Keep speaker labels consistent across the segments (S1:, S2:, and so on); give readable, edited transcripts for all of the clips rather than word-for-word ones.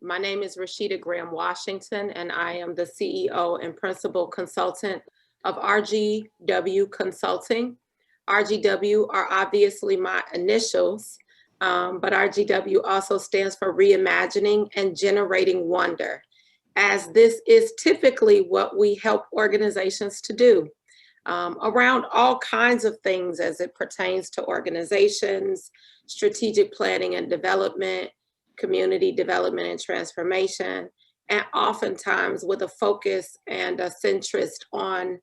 S1: My name is Reesheda Graham Washington, and I am the CEO and Principal Consultant of RGW Consulting. RGW are obviously my initials, but RGW also stands for Reimagining and Generating Wonder, as this is typically what we help organizations to do around all kinds of things as it pertains to organizations, strategic planning and development, community development and transformation, and oftentimes with a focus and a centrist on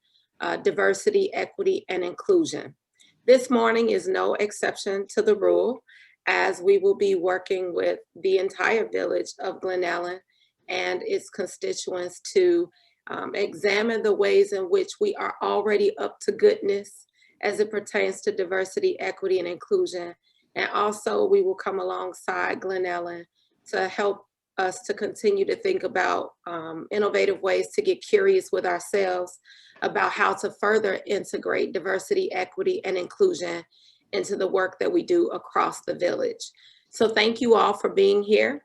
S1: diversity, equity, and inclusion. This morning is no exception to the rule, as we will be working with the entire village of Glen Ellyn and its constituents to examine the ways in which we are already up to goodness as it pertains to diversity, equity, and inclusion. And also we will come alongside Glen Ellyn to help us to continue to think about innovative ways to get curious with ourselves about how to further integrate diversity, equity, and inclusion into the work that we do across the village. So thank you all for being here.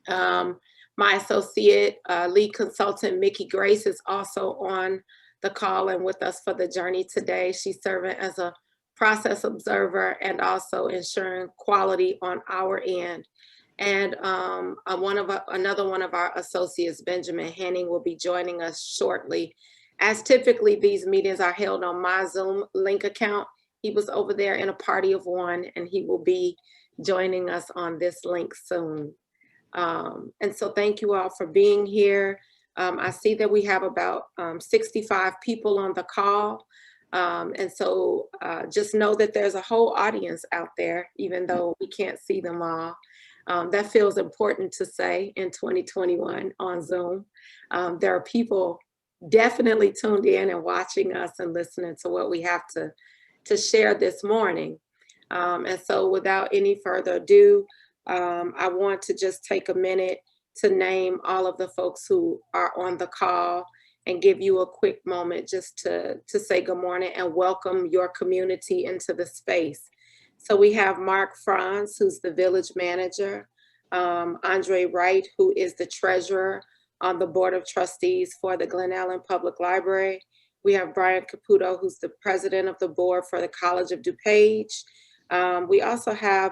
S1: My associate lead consultant, Mickey Grace, is also on the call and with us for the journey today. She's serving as a process observer and also ensuring quality on our end. And another one of our associates, Benjamin Henning, will be joining us shortly. As typically, these meetings are held on my Zoom link account. He was over there in a party of one, and he will be joining us on this link soon. And so thank you all for being here. I see that we have about 65 people on the call. And so just know that there's a whole audience out there, even though we can't see them all. That feels important to say in 2021 on Zoom. There are people definitely tuned in and watching us and listening to what we have to share this morning. And so without any further ado, I want to just take a minute to name all of the folks who are on the call and give you a quick moment just to say good morning and welcome your community into the space. So we have Mark Franz, who's the village manager, Andre Wright, who is the treasurer on the board of trustees for the Glen Ellyn Public Library. We have Brian Caputo, who's the president of the board for the College of DuPage. We also have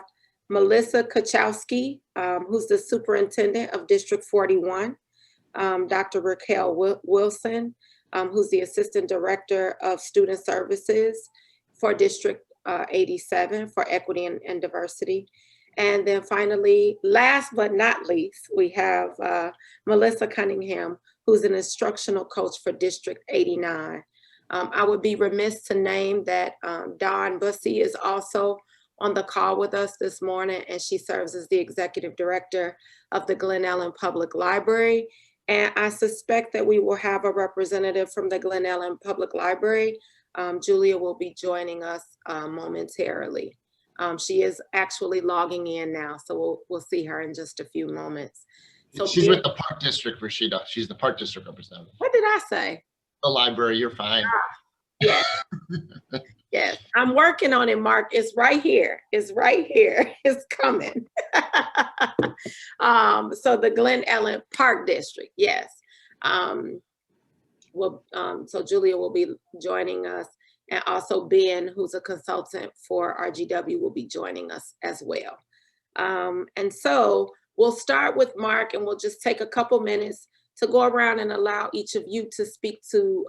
S1: Melissa Kachowski, who's the superintendent of District 41, Dr. Raquel Wilson, who's the assistant director of student services for District 87 for equity and diversity. And then finally, last but not least, we have Melissa Cunningham, who's an instructional coach for District 89. I would be remiss to name that Dawn Bussey is also on the call with us this morning, and she serves as the executive director of the Glen Ellyn Public Library. And I suspect that we will have a representative from the Glen Ellyn Public Library. Julia will be joining us momentarily. She is actually logging in now, so we'll see her in just a few moments. So
S2: she's with the Park District, Reesheda. She's the Park District representative.
S1: What did I say?
S2: The library, you're fine.
S1: Yes. Yes, I'm working on it, Mark. It's right here. It's right here. It's coming. So the Glen Ellyn Park District, yes. So Julia will be joining us, and also Ben, who's a consultant for RGW, will be joining us as well. And so we'll start with Mark, and we'll just take a couple minutes to go around and allow each of you to speak to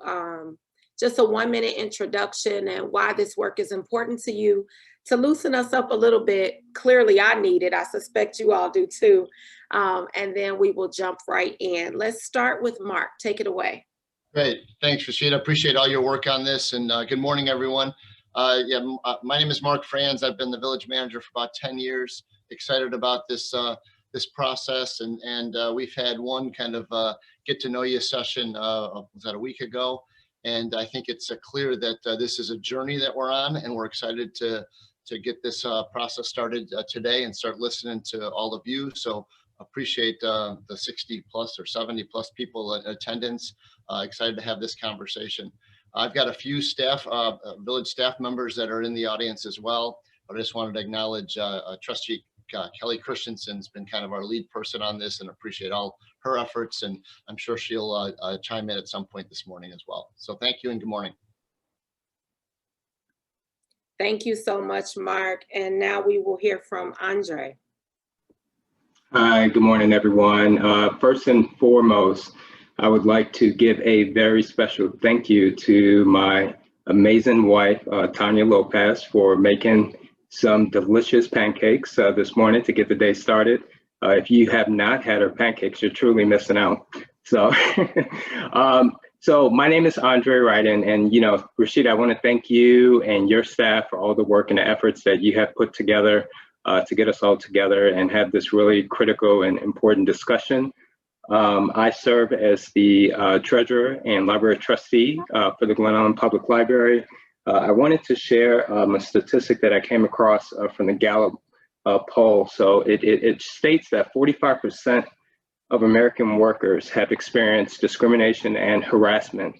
S1: just a 1-minute introduction and why this work is important to you, to loosen us up a little bit. Clearly I need it. I suspect you all do too. And then we will jump right in. Let's start with Mark. Take it away.
S2: Great. Thanks, Reesheda. Appreciate all your work on this. And good morning, everyone. My name is Mark Franz. I've been the village manager for about 10 years. Excited about this this process. And we've had one kind of get to know you session, was that a week ago? And I think it's clear that this is a journey that we're on, and we're excited to get this process started today and start listening to all of you. So appreciate the 60 plus or 70 plus people in attendance. Excited to have this conversation. I've got a few staff, village staff members that are in the audience as well, but I just wanted to acknowledge Trustee Kelly Christensen's been kind of our lead person on this, and appreciate all her efforts. And I'm sure she'll chime in at some point this morning as well. So thank you and good morning.
S1: Thank you so much, Mark. And now we will hear from Andre.
S3: Hi, good morning, everyone. First and foremost, I would like to give a very special thank you to my amazing wife, Tanya Lopez, for making some delicious pancakes this morning to get the day started. If you have not had her pancakes, you're truly missing out. So, so my name is Andre Wright, and you know, Reesheda, I want to thank you and your staff for all the work and the efforts that you have put together to get us all together and have this really critical and important discussion. I serve as the treasurer and library trustee for the Glen Ellyn Public Library. I wanted to share a statistic that I came across from the Gallup poll. So it states that 45% of American workers have experienced discrimination and harassment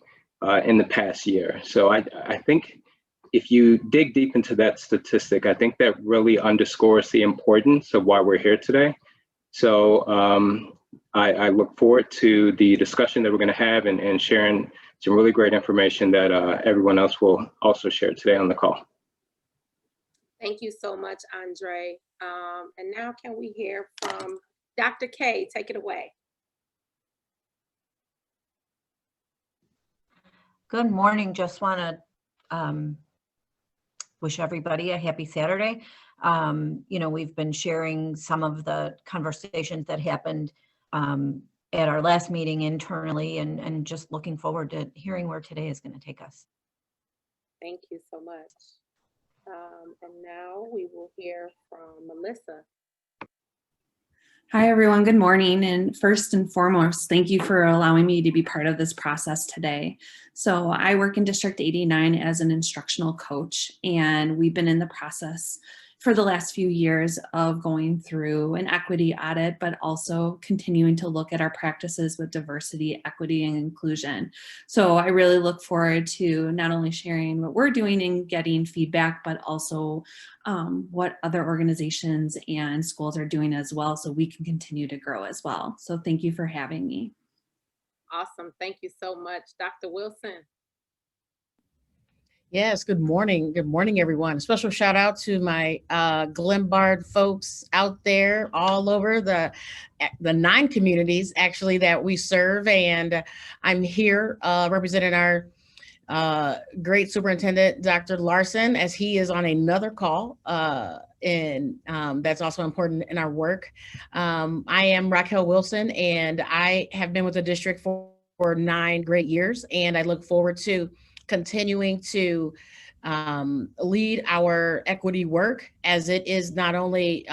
S3: in the past year. So I think if you dig deep into that statistic, I think that really underscores the importance of why we're here today. So I look forward to the discussion that we're going to have and sharing some really great information that everyone else will also share today on the call.
S1: Thank you so much, Andre. And now can we hear from Dr. K? Take it away.
S4: Good morning. Just want to wish everybody a happy Saturday. You know, we've been sharing some of the conversations that happened at our last meeting internally, and just looking forward to hearing where today is going to take us.
S1: Thank you so much. And now we will hear from Melissa.
S5: Hi, everyone. Good morning. And first and foremost, thank you for allowing me to be part of this process today. So I work in District 89 as an instructional coach, and we've been in the process for the last few years of going through an equity audit, but also continuing to look at our practices with diversity, equity, and inclusion. So I really look forward to not only sharing what we're doing and getting feedback, but also what other organizations and schools are doing as well, so we can continue to grow as well. So thank you for having me.
S1: Awesome. Thank you so much. Dr. Wilson.
S6: Yes, good morning. Good morning, everyone. Special shout out to my Glenbard folks out there all over the 9 communities actually that we serve. And I'm here representing our great superintendent, Dr. Larson, as he is on another call. And that's also important in our work. I am Raquel Wilson, and I have been with the district for 9 great years. And I look forward to continuing to lead our equity work, as it is not only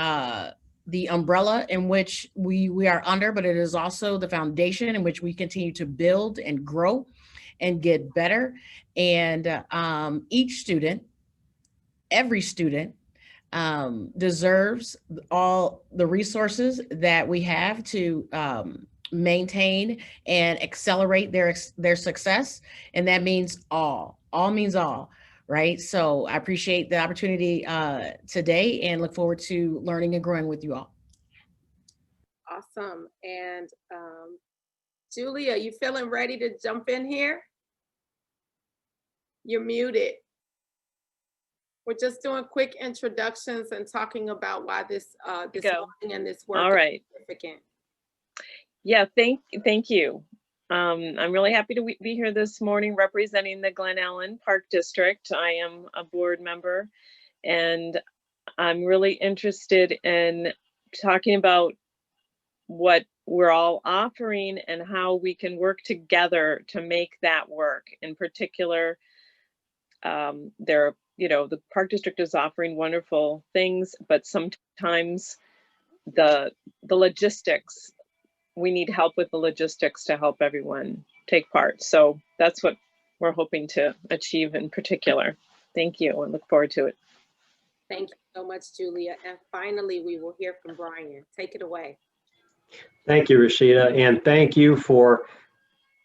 S6: the umbrella in which we are under, but it is also the foundation in which we continue to build and grow and get better. And each student, every student, deserves all the resources that we have to maintain and accelerate their success. And that means all means all, right? So I appreciate the opportunity today and look forward to learning and growing with you all.
S1: Awesome. And Julia, you feeling ready to jump in here? You're muted. We're just doing quick introductions and talking about why this morning and this work is significant.
S7: Yeah, thank you. I'm really happy to be here this morning representing the Glen Ellyn Park District. I am a board member, and I'm really interested in talking about what we're all offering and how we can work together to make that work. In particular, the Park District is offering wonderful things, but sometimes the logistics, we need help with the logistics to help everyone take part. So that's what we're hoping to achieve in particular. Thank you, and look forward to it.
S1: Thank you so much, Julia. And finally, we will hear from Brian. Take it away.
S8: Thank you, Reesheda, and thank you for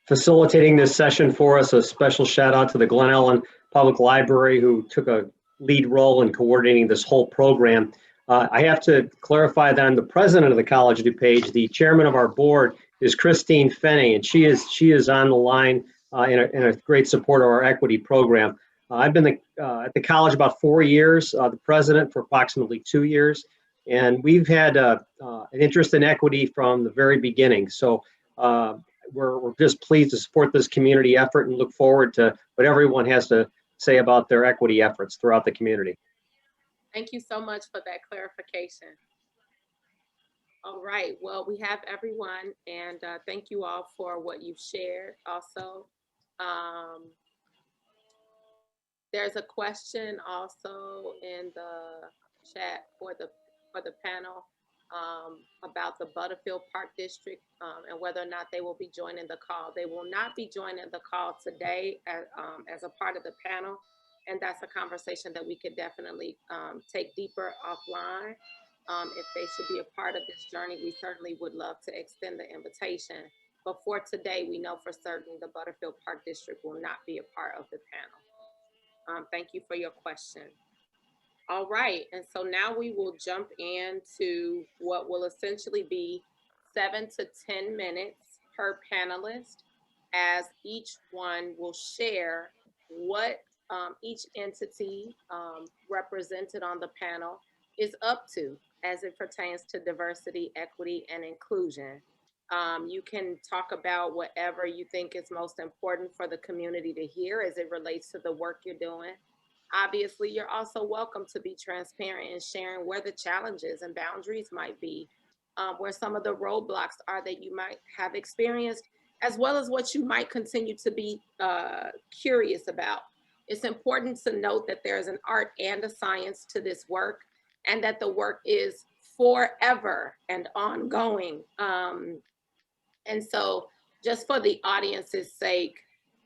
S8: facilitating this session for us. A special shout out to the Glen Ellyn Public Library, who took a lead role in coordinating this whole program. I have to clarify that I'm the president of the College of DuPage. The chairman of our board is Christine Fenney, and she is on the line in a great support of our equity program. I've been at the college about 4 years, the president for approximately 2 years, and we've had an interest in equity from the very beginning. So we're just pleased to support this community effort and look forward to what everyone has to say about their equity efforts throughout the community.
S1: Thank you so much for that clarification. All right, well, we have everyone, and thank you all for what you've shared also. There's a question also in the chat for the panel about the Butterfield Park District and whether or not they will be joining the call. They will not be joining the call today as a part of the panel, and that's a conversation that we could definitely take deeper offline. If they should be a part of this journey, we certainly would love to extend the invitation. But for today, we know for certain the Butterfield Park District will not be a part of the panel. Thank you for your question. All right, and so now we will jump into what will essentially be 7 to 10 minutes per panelist, as each one will share what each entity represented on the panel is up to as it pertains to diversity, equity, and inclusion. You can talk about whatever you think is most important for the community to hear as it relates to the work you're doing. Obviously, you're also welcome to be transparent in sharing where the challenges and boundaries might be, where some of the roadblocks are that you might have experienced, as well as what you might continue to be curious about. It's important to note that there's an art and a science to this work, and that the work is forever and ongoing. And so just for the audience's sake,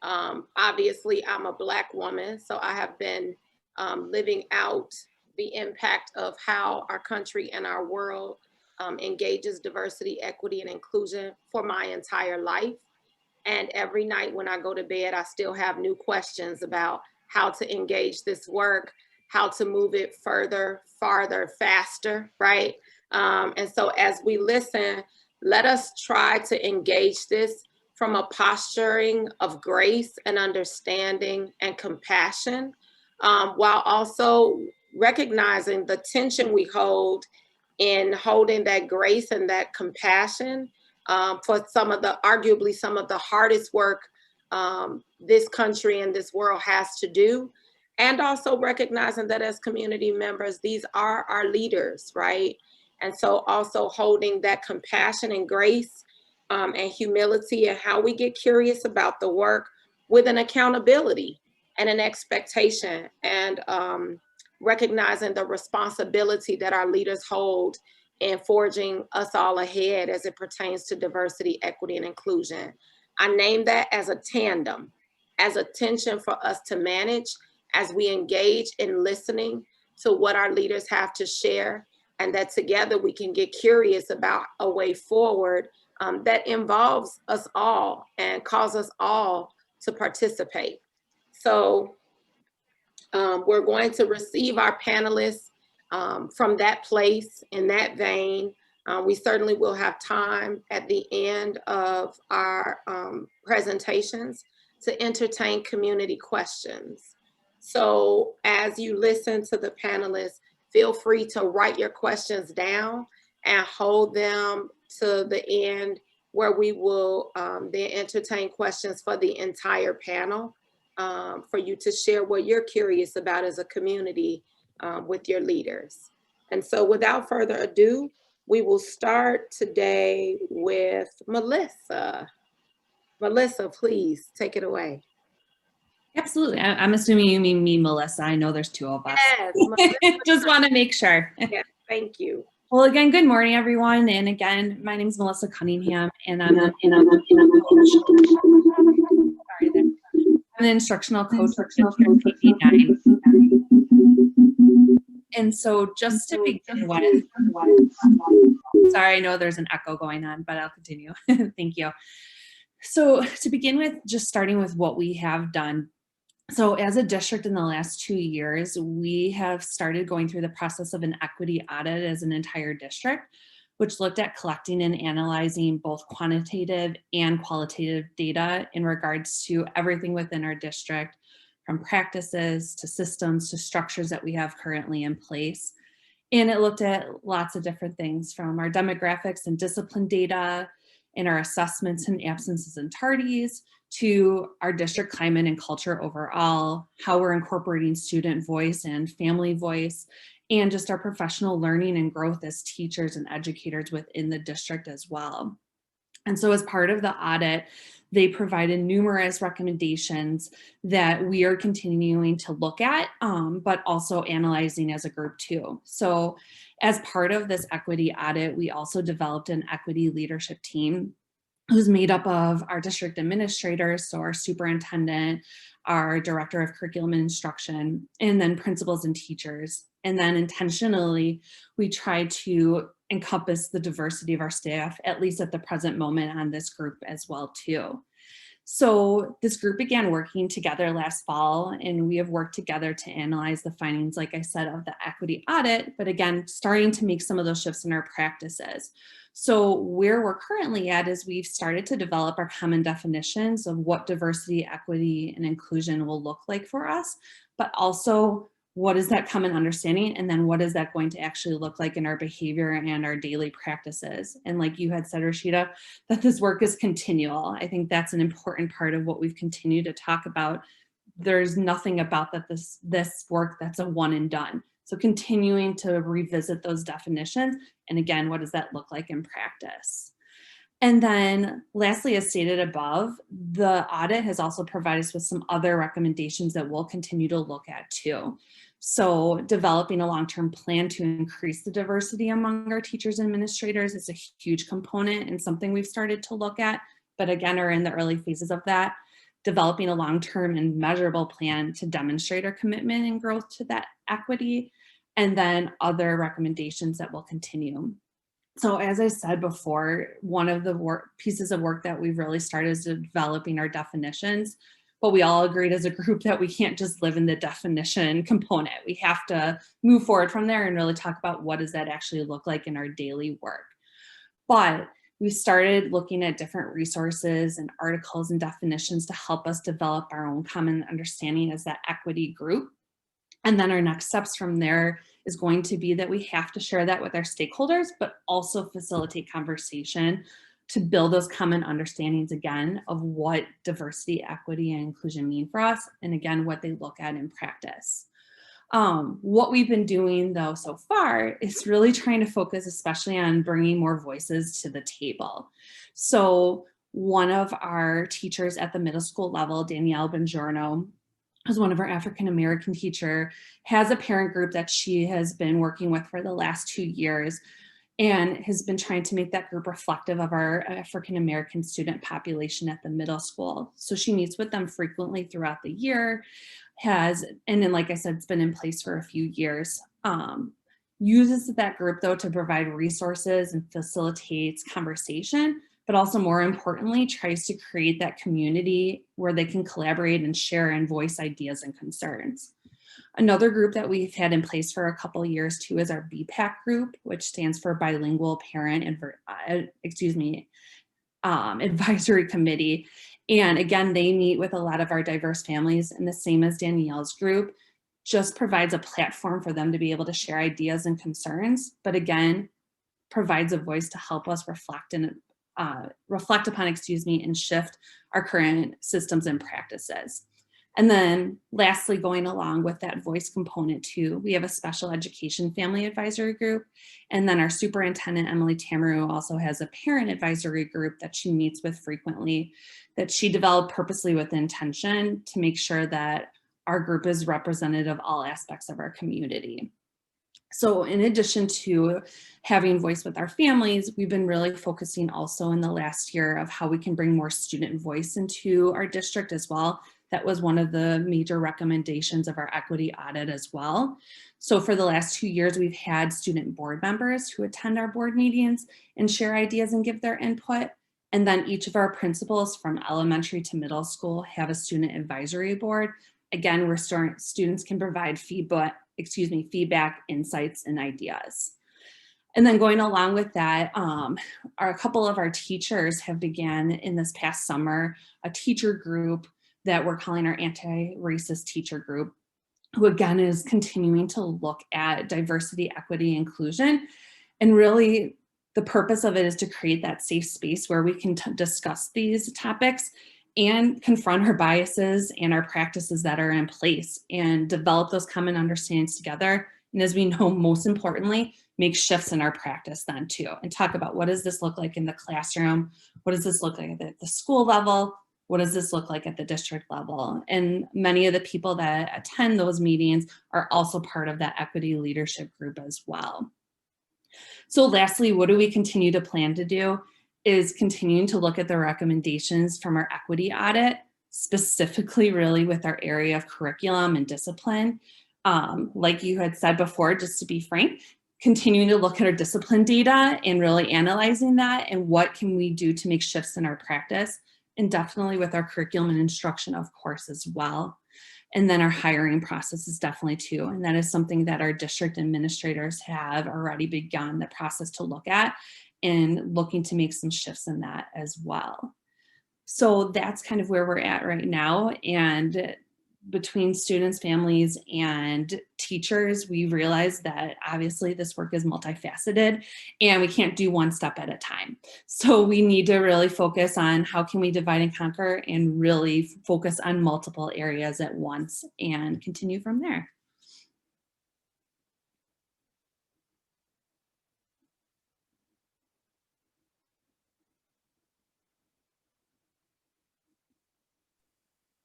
S1: obviously I'm a Black woman, so I have been living out the impact of how our country and our world engages diversity, equity, and inclusion for my entire life. And every night when I go to bed, I still have new questions about how to engage this work, how to move it further, farther, faster, right? And so as we listen, let us try to engage this from a posturing of grace and understanding and compassion, while also recognizing the tension we hold in holding that grace and that compassion for arguably some of the hardest work this country and this world has to do. And also recognizing that as community members, these are our leaders, right? And so also holding that compassion and grace and humility and how we get curious about the work with an accountability and an expectation, and recognizing the responsibility that our leaders hold in forging us all ahead as it pertains to diversity, equity, and inclusion. I name that as a tandem, as a tension for us to manage as we engage in listening to what our leaders have to share, and that together we can get curious about a way forward that involves us all and calls us all to participate. So we're going to receive our panelists from that place, in that vein. We certainly will have time at the end of our presentations to entertain community questions. So as you listen to the panelists, feel free to write your questions down and hold them to the end, where we will then entertain questions for the entire panel, for you to share what you're curious about as a community with your leaders. And so without further ado, we will start today with Melissa. Melissa, please take it away.
S5: Absolutely. I'm assuming you mean me, Melissa. I know there's two of us.
S1: Yes,
S5: Just want to make sure.
S1: yes, thank you.
S5: Well, again, good morning, everyone. And again, my name is Melissa Cunningham, and I'm an instructional coach for District 89. And so just to begin with, sorry, I know there's an echo going on, but I'll continue. Thank you. So to begin with, just starting with what we have done. So as a district in the last 2 years, we have started going through the process of an equity audit as an entire district, which looked at collecting and analyzing both quantitative and qualitative data in regards to everything within our district, from practices to systems to structures that we have currently in place. And it looked at lots of different things, from our demographics and discipline data and our assessments and absences and tardies, to our district climate and culture overall, how we're incorporating student voice and family voice, and just our professional learning and growth as teachers and educators within the district as well. And so as part of the audit, they provided numerous recommendations that we are continuing to look at, but also analyzing as a group too. So as part of this equity audit, we also developed an equity leadership team who's made up of our district administrators, so our superintendent, our director of curriculum and instruction, and then principals and teachers. And then intentionally, we try to encompass the diversity of our staff, at least at the present moment, on this group as well too. So this group began working together last fall, and we have worked together to analyze the findings, like I said, of the equity audit, but again, starting to make some of those shifts in our practices. So where we're currently at is we've started to develop our common definitions of what diversity, equity, and inclusion will look like for us, but also what is that common understanding, and then what is that going to actually look like in our behavior and our daily practices. And like you had said, Reesheda, that this work is continual. I think that's an important part of what we've continued to talk about. There's nothing about that this work that's a one and done. So continuing to revisit those definitions, and again, what does that look like in practice? And then lastly, as stated above, the audit has also provided us with some other recommendations that we'll continue to look at too. So developing a long-term plan to increase the diversity among our teachers and administrators is a huge component and something we've started to look at, but again, are in the early phases of that. Developing a long-term and measurable plan to demonstrate our commitment and growth to that equity, and then other recommendations that will continue. So as I said before, one of the pieces of work that we've really started is developing our definitions, but we all agreed as a group that we can't just live in the definition component. We have to move forward from there and really talk about what does that actually look like in our daily work. But we started looking at different resources and articles and definitions to help us develop our own common understanding as that equity group. And then our next steps from there is going to be that we have to share that with our stakeholders, but also facilitate conversation to build those common understandings again of what diversity, equity, and inclusion mean for us, and again, what they look at in practice. What we've been doing though so far is really trying to focus especially on bringing more voices to the table. So one of our teachers at the middle school level, Danielle Bongiorno, who's one of our African-American teacher, has a parent group that she has been working with for the last 2 years and has been trying to make that group reflective of our African-American student population at the middle school. So she meets with them frequently throughout the year, and then like I said, it's been in place for a few years. Uses that group though to provide resources and facilitates conversation, but also more importantly, tries to create that community where they can collaborate and share and voice ideas and concerns. Another group that we've had in place for a couple of years too is our BPAC group, which stands for Bilingual Parent Advisory Committee. And again, they meet with a lot of our diverse families, and the same as Danielle's group, just provides a platform for them to be able to share ideas and concerns, but again, provides a voice to help us reflect upon, and shift our current systems and practices. And then lastly, going along with that voice component too, we have a special education family advisory group. And then our superintendent, Emily Tamaru, also has a parent advisory group that she meets with frequently, that she developed purposely with intention to make sure that our group is representative of all aspects of our community. So in addition to having voice with our families, we've been really focusing also in the last year of how we can bring more student voice into our district as well. That was one of the major recommendations of our equity audit as well. So for the last 2 years, we've had student board members who attend our board meetings and share ideas and give their input. And then each of our principals from elementary to middle school have a student advisory board again, where students can provide feedback, insights, and ideas. And then going along with that, a couple of our teachers have began in this past summer a teacher group that we're calling our anti-racist teacher group, who again is continuing to look at diversity, equity, inclusion. And really the purpose of it is to create that safe space where we can discuss these topics and confront our biases and our practices that are in place and develop those common understandings together. And as we know, most importantly, make shifts in our practice then too, and talk about what does this look like in the classroom? What does this look like at the school level? What does this look like at the district level? And many of the people that attend those meetings are also part of that equity leadership group as well. So lastly, what do we continue to plan to do is continuing to look at the recommendations from our equity audit, specifically really with our area of curriculum and discipline. Like you had said before, just to be frank, continuing to look at our discipline data and really analyzing that and what can we do to make shifts in our practice, and definitely with our curriculum and instruction, of course, as well. And then our hiring process is definitely too. And that is something that our district administrators have already begun the process to look at and looking to make some shifts in that as well. So that's kind of where we're at right now. And between students, families, and teachers, we realize that obviously this work is multifaceted and we can't do one step at a time. So we need to really focus on how can we divide and conquer and really focus on multiple areas at once and continue from there.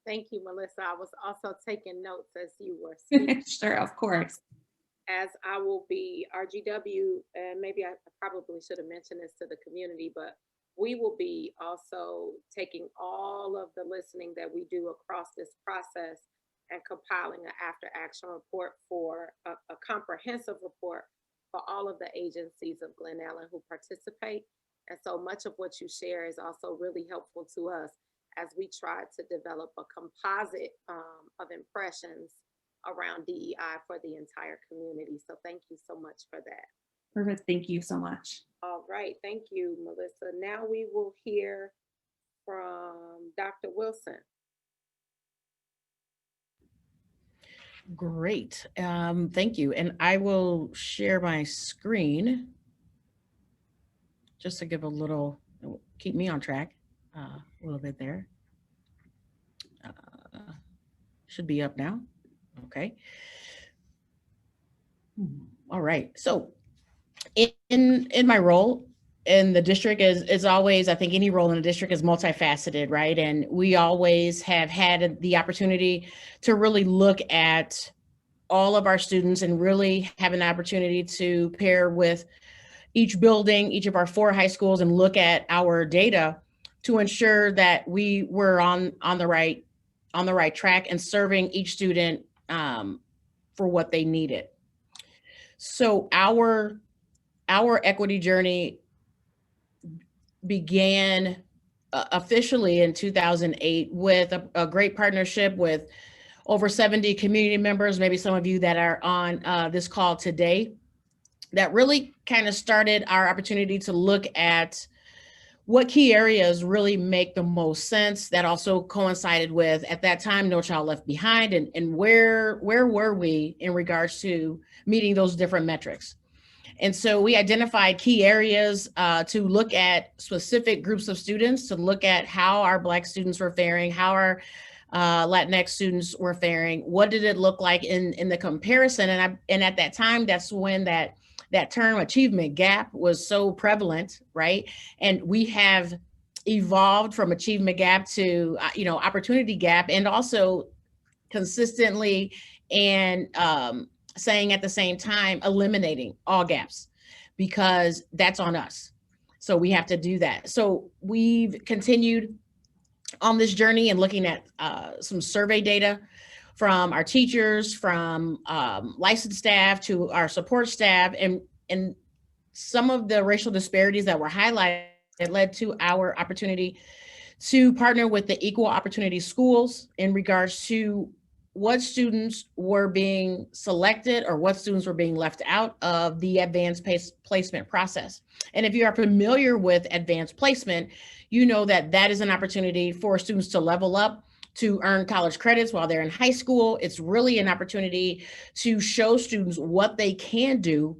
S1: Thank you, Melissa. I was also taking notes as you were speaking.
S5: Sure, of course.
S1: As I will be RGW, and maybe I probably should have mentioned this to the community, but we will be also taking all of the listening that we do across this process and compiling an after action report for a comprehensive report for all of the agencies of Glen Ellyn who participate. And so much of what you share is also really helpful to us as we try to develop a composite of impressions around DEI for the entire community. So thank you so much for that.
S5: Perfect. Thank you so much.
S1: All right. Thank you, Melissa. Now we will hear from Dr. Wilson.
S6: Great. Thank you. And I will share my screen just to give a little, keep me on track. A little bit there. Should be up now. Okay. All right. So in my role in the district is always, I think any role in the district is multifaceted, right? And we always have had the opportunity to really look at all of our students and really have an opportunity to pair with each building, each of our 4 high schools, and look at our data to ensure that we were on the right track and serving each student for what they needed. So our equity journey began officially in 2008 with a great partnership with over 70 community members, maybe some of you that are on this call today, that really kind of started our opportunity to look at what key areas really make the most sense. That also coincided with, at that time, No Child Left Behind, and where were we in regards to meeting those different metrics. And so we identified key areas to look at specific groups of students, to look at how our Black students were faring, how our Latinx students were faring, what did it look like in the comparison. And at that time, that's when that term achievement gap was so prevalent, right? And we have evolved from achievement gap to, opportunity gap, and also consistently and saying at the same time, eliminating all gaps, because that's on us. So we have to do that. So we've continued on this journey and looking at some survey data from our teachers, from licensed staff to our support staff, and some of the racial disparities that were highlighted that led to our opportunity to partner with the Equal Opportunity Schools in regards to what students were being selected or what students were being left out of the advanced placement process. And if you are familiar with advanced placement, you know that that is an opportunity for students to level up, to earn college credits while they're in high school. It's really an opportunity to show students what they can do,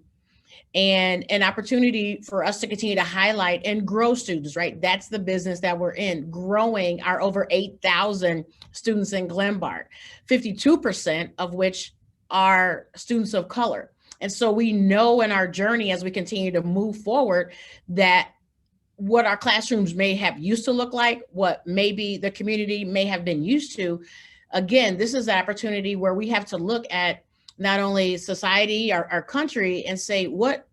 S6: and an opportunity for us to continue to highlight and grow students, right? That's the business that we're in, growing our over 8,000 students in Glenbard, 52% of which are students of color. And so we know in our journey as we continue to move forward that what our classrooms may have used to look like, what maybe the community may have been used to, again, this is an opportunity where we have to look at not only society, our country, and say, what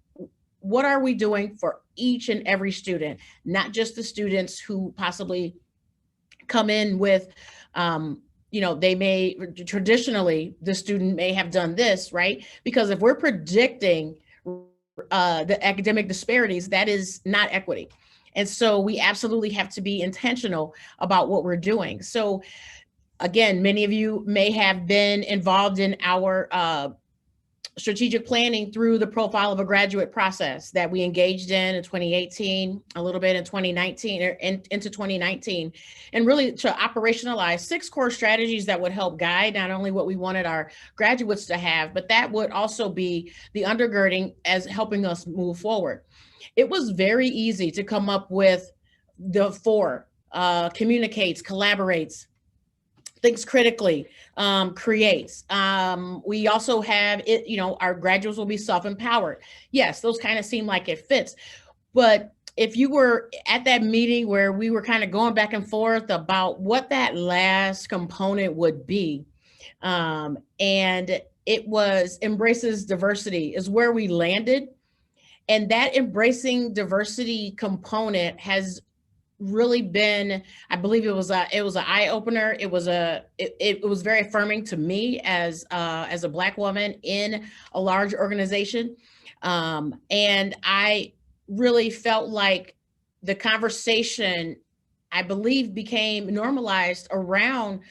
S6: are we doing for each and every student, not just the students who possibly come in with, they may, traditionally, the student may have done this, right? Because if we're predicting the academic disparities, that is not equity. And so we absolutely have to be intentional about what we're doing. So again, many of you may have been involved in our strategic planning through the profile of a graduate process that we engaged in 2018, a little bit in 2019, or into 2019, and really to operationalize 6 core strategies that would help guide not only what we wanted our graduates to have, but that would also be the undergirding as helping us move forward. It was very easy to come up with the 4, communicates, collaborates, thinks critically, creates. We also have it, our graduates will be self-empowered. Yes, those kind of seem like it fits. But if you were at that meeting where we were kind of going back and forth about what that last component would be, and it was embraces diversity is where we landed. And that embracing diversity component has really been, I believe it was an eye opener. It was very affirming to me as a Black woman in a large organization. And I really felt like the conversation, I believe, became normalized around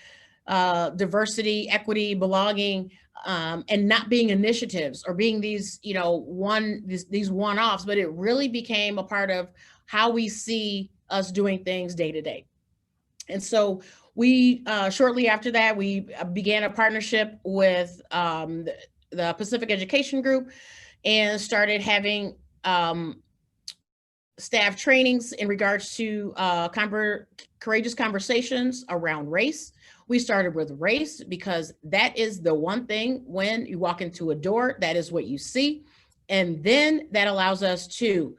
S6: diversity, equity, belonging, and not being initiatives or being these, these one-offs, but it really became a part of how we see us doing things day to day. And so we, shortly after that, we began a partnership with the Pacific Education Group and started having staff trainings in regards to courageous conversations around race. We started with race because that is the one thing when you walk into a door, that is what you see. And then that allows us to,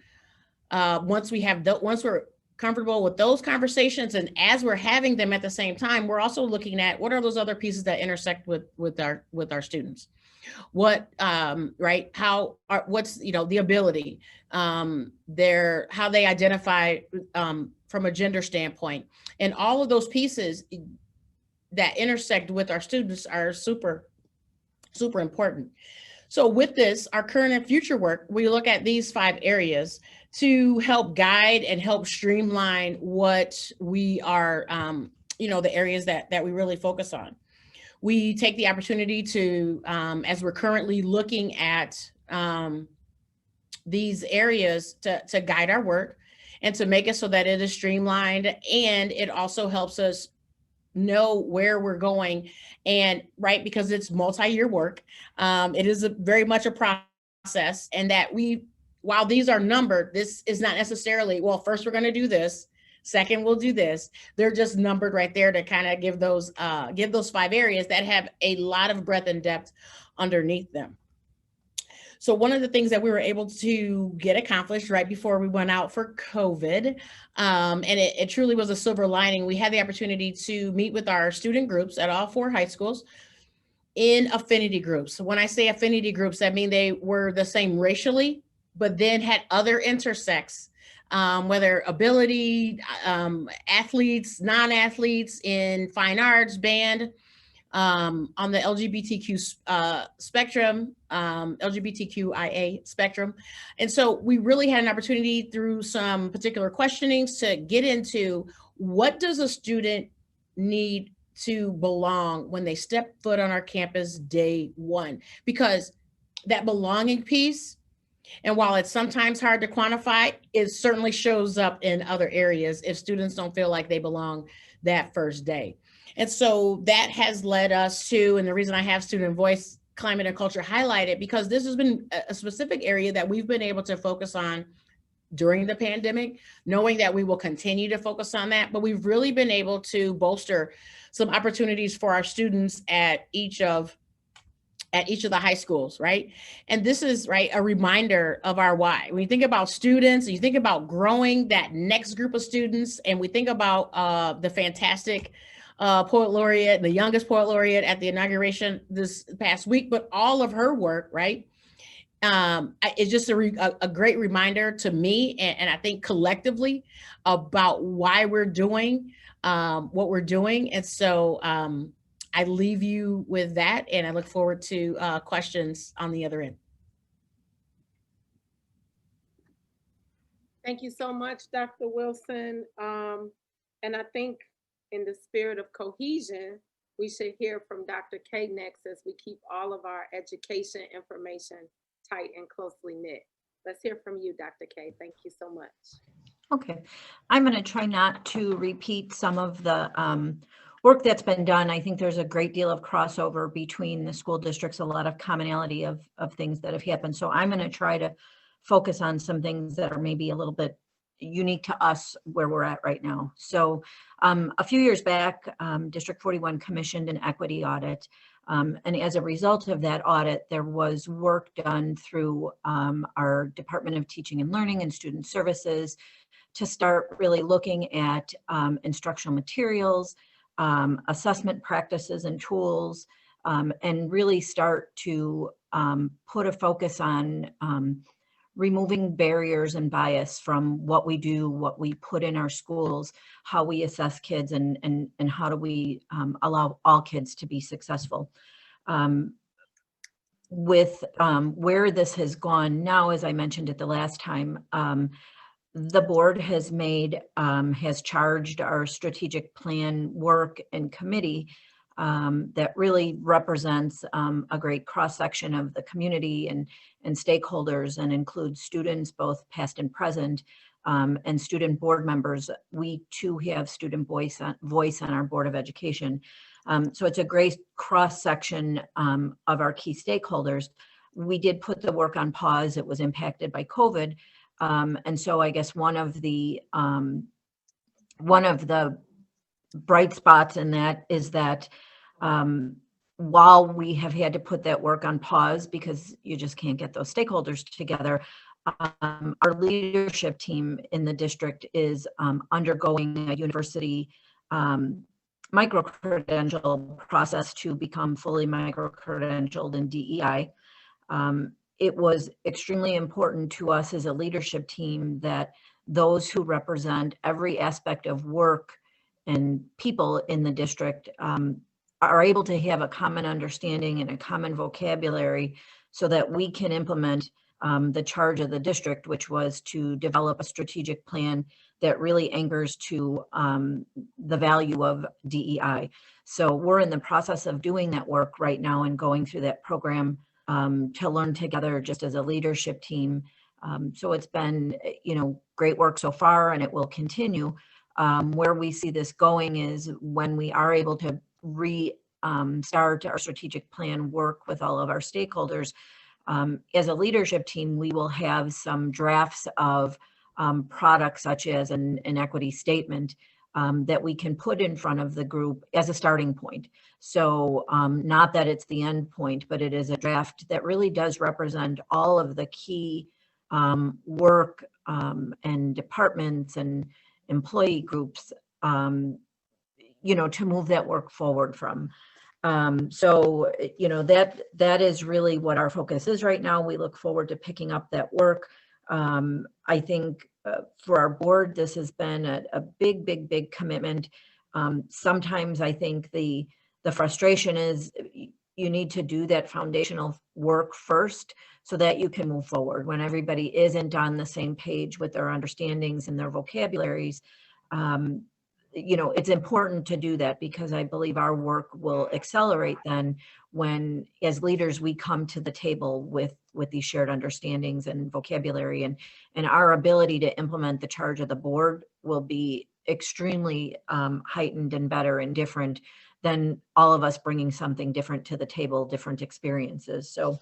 S6: once we're comfortable with those conversations, and as we're having them at the same time, we're also looking at what are those other pieces that intersect with our students. What right? What's the ability, how they identify from a gender standpoint, and all of those pieces that intersect with our students are super, super important. So with this, our current and future work, we look at these 5 areas to help guide and help streamline what we are, the areas that we really focus on. We take the opportunity to, as we're currently looking at these areas to guide our work and to make it so that it is streamlined, and it also helps us know where we're going, and right, because it's multi-year work, it is very much a process, and that while these are numbered, this is not necessarily, well, first we're going to do this, second we'll do this. They're just numbered right there to kind of give those 5 areas that have a lot of breadth and depth underneath them. So one of the things that we were able to get accomplished right before we went out for COVID, and it truly was a silver lining, we had the opportunity to meet with our student groups at all 4 high schools in affinity groups. So when I say affinity groups, I mean they were the same racially, but then had other intersects, whether ability, athletes, non-athletes in fine arts, band, on the LGBTQ spectrum, LGBTQIA spectrum. And so we really had an opportunity through some particular questionings to get into what does a student need to belong when they step foot on our campus day one, because that belonging piece, and while it's sometimes hard to quantify, it certainly shows up in other areas if students don't feel like they belong that first day. And so that has led us to, and the reason I have student voice, climate, and culture highlighted, because this has been a specific area that we've been able to focus on during the pandemic, knowing that we will continue to focus on that, but we've really been able to bolster some opportunities for our students at each of the high schools, right? And this is, right, a reminder of our why. When you think about students, you think about growing that next group of students, and we think about the fantastic poet laureate, the youngest poet laureate at the inauguration this past week, but all of her work, right? It's just a great reminder to me, and I think collectively, about why we're doing what we're doing. And so I leave you with that, and I look forward to questions on the other end.
S1: Thank you so much, Dr. Wilson. And I think in the spirit of cohesion, we should hear from Dr. K next, as we keep all of our education information tight and closely knit. Let's hear from you, Dr. K. Thank you so much.
S4: Okay, I'm going to try not to repeat some of the work that's been done. I think there's a great deal of crossover between the school districts, a lot of commonality of things that have happened. So I'm going to try to focus on some things that are maybe a little bit unique to us where we're at right now. So a few years back, District 41 commissioned an equity audit. And as a result of that audit, there was work done through our Department of Teaching and Learning and Student Services to start really looking at instructional materials, assessment practices and tools, and really start to put a focus on removing barriers and bias from what we do, what we put in our schools, how we assess kids, and how do we allow all kids to be successful. With where this has gone now, as I mentioned it the last time, the board has charged our strategic plan work and committee that really represents a great cross-section of the community and stakeholders, and includes students, both past and present, and student board members. We too have student voice on our Board of Education. So it's a great cross-section of our key stakeholders. We did put the work on pause. It was impacted by COVID. And so I guess one of the bright spots in that is that while we have had to put that work on pause because you just can't get those stakeholders together, our leadership team in the district is undergoing a university micro-credential process to become fully micro-credentialed in DEI. It was extremely important to us as a leadership team that those who represent every aspect of work and people in the district are able to have a common understanding and a common vocabulary so that we can implement the charge of the district, which was to develop a strategic plan that really anchors to the value of DEI. So we're in the process of doing that work right now and going through that program to learn together just as a leadership team. So it's been, great work so far, and it will continue. Where we see this going is when we are able to start our strategic plan work with all of our stakeholders. As a leadership team, we will have some drafts of products such as an equity statement that we can put in front of the group as a starting point. So not that it's the end point, but it is a draft that really does represent all of the key work and departments and employee groups, to move that work forward from. So, that is really what our focus is right now. We look forward to picking up that work. I think for our board, this has been a big commitment. Sometimes I think the frustration is you need to do that foundational work first so that you can move forward. When everybody isn't on the same page with their understandings and their vocabularies, you know, it's important to do that because I believe our work will accelerate then when, as leaders, we come to the table with these shared understandings and vocabulary, and our ability to implement the charge of the board will be extremely heightened and better and different than all of us bringing something different to the table, different experiences. So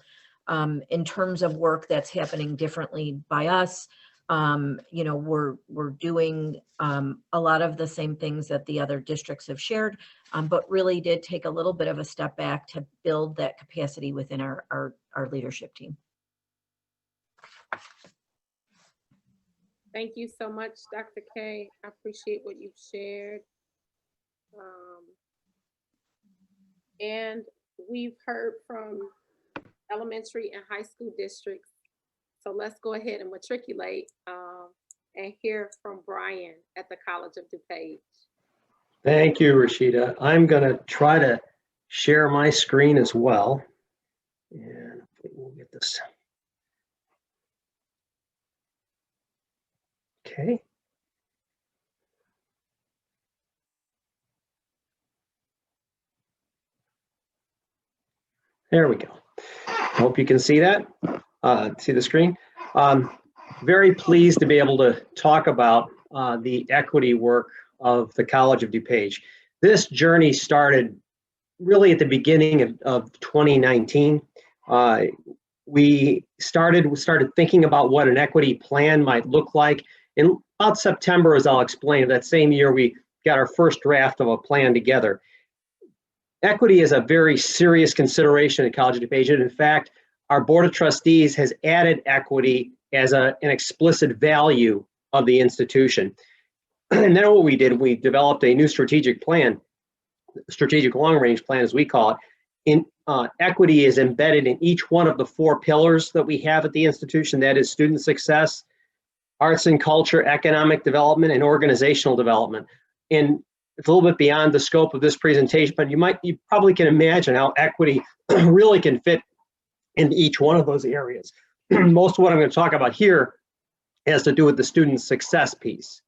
S4: in terms of work that's happening differently by us, you know, we're doing a lot of the same things that the other districts have shared, but really did take a little bit of a step back to build that capacity within our leadership team.
S1: Thank you so much, Dr. K. I appreciate what you've shared. And we've heard from elementary and high school districts. So let's go ahead and matriculate and hear from Brian at the College of DuPage.
S8: Thank you, Reesheda. I'm going to try to share my screen as well. And we'll get this. Okay. There we go. Hope you can see that. See the screen. Very pleased to be able to talk about the equity work of the College of DuPage. This journey started really at the beginning of 2019. We started thinking about what an equity plan might look like. In about September, as I'll explain, that same year we got our first draft of a plan together. Equity is a very serious consideration at College of DuPage, and in fact, our Board of Trustees has added equity as an explicit value of the institution. And then what we did, we developed a new strategic plan, strategic long-range plan as we call it. Equity is embedded in each one of the 4 pillars that we have at the institution. That is student success, arts and culture, economic development, and organizational development. And it's a little bit beyond the scope of this presentation, but you probably can imagine how equity really can fit in each one of those areas. Most of what I'm going to talk about here has to do with the student success piece.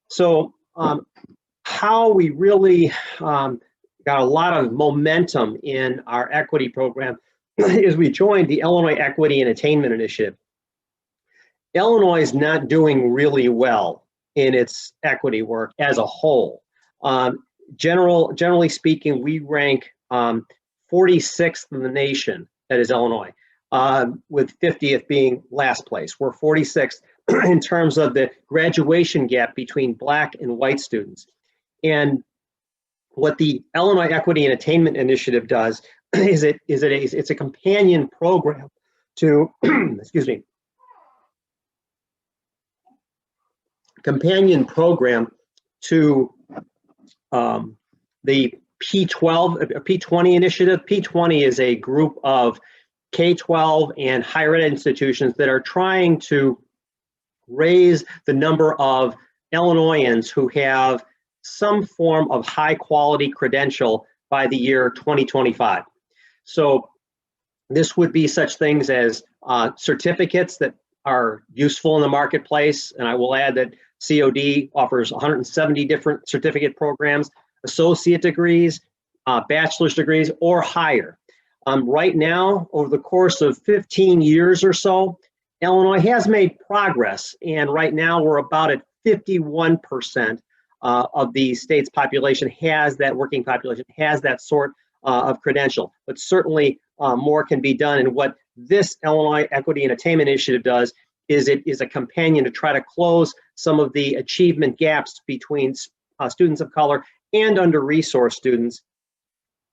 S8: So how we really got a lot of momentum in our equity program is we joined the Illinois Equity and Attainment Initiative. Illinois is not doing really well in its equity work as a whole. Generally speaking, we rank 46th in the nation, that is Illinois, with 50th being last place. We're 46th in terms of the graduation gap between Black and white students. And what the Illinois Equity and Attainment Initiative does is it's a companion program to, excuse me, companion program to the P20 initiative. P20 is a group of K-12 and higher ed institutions that are trying to raise the number of Illinoisans who have some form of high quality credential by the year 2025. So this would be such things as certificates that are useful in the marketplace. And I will add that COD offers 170 different certificate programs, associate degrees, bachelor's degrees, or higher. Right now, over the course of 15 years or so, Illinois has made progress, and right now we're about at 51% of the state's population has that, working population has that sort of credential. But certainly more can be done, and what this Illinois Equity and Attainment Initiative does is it is a companion to try to close some of the achievement gaps between students of color and under-resourced students,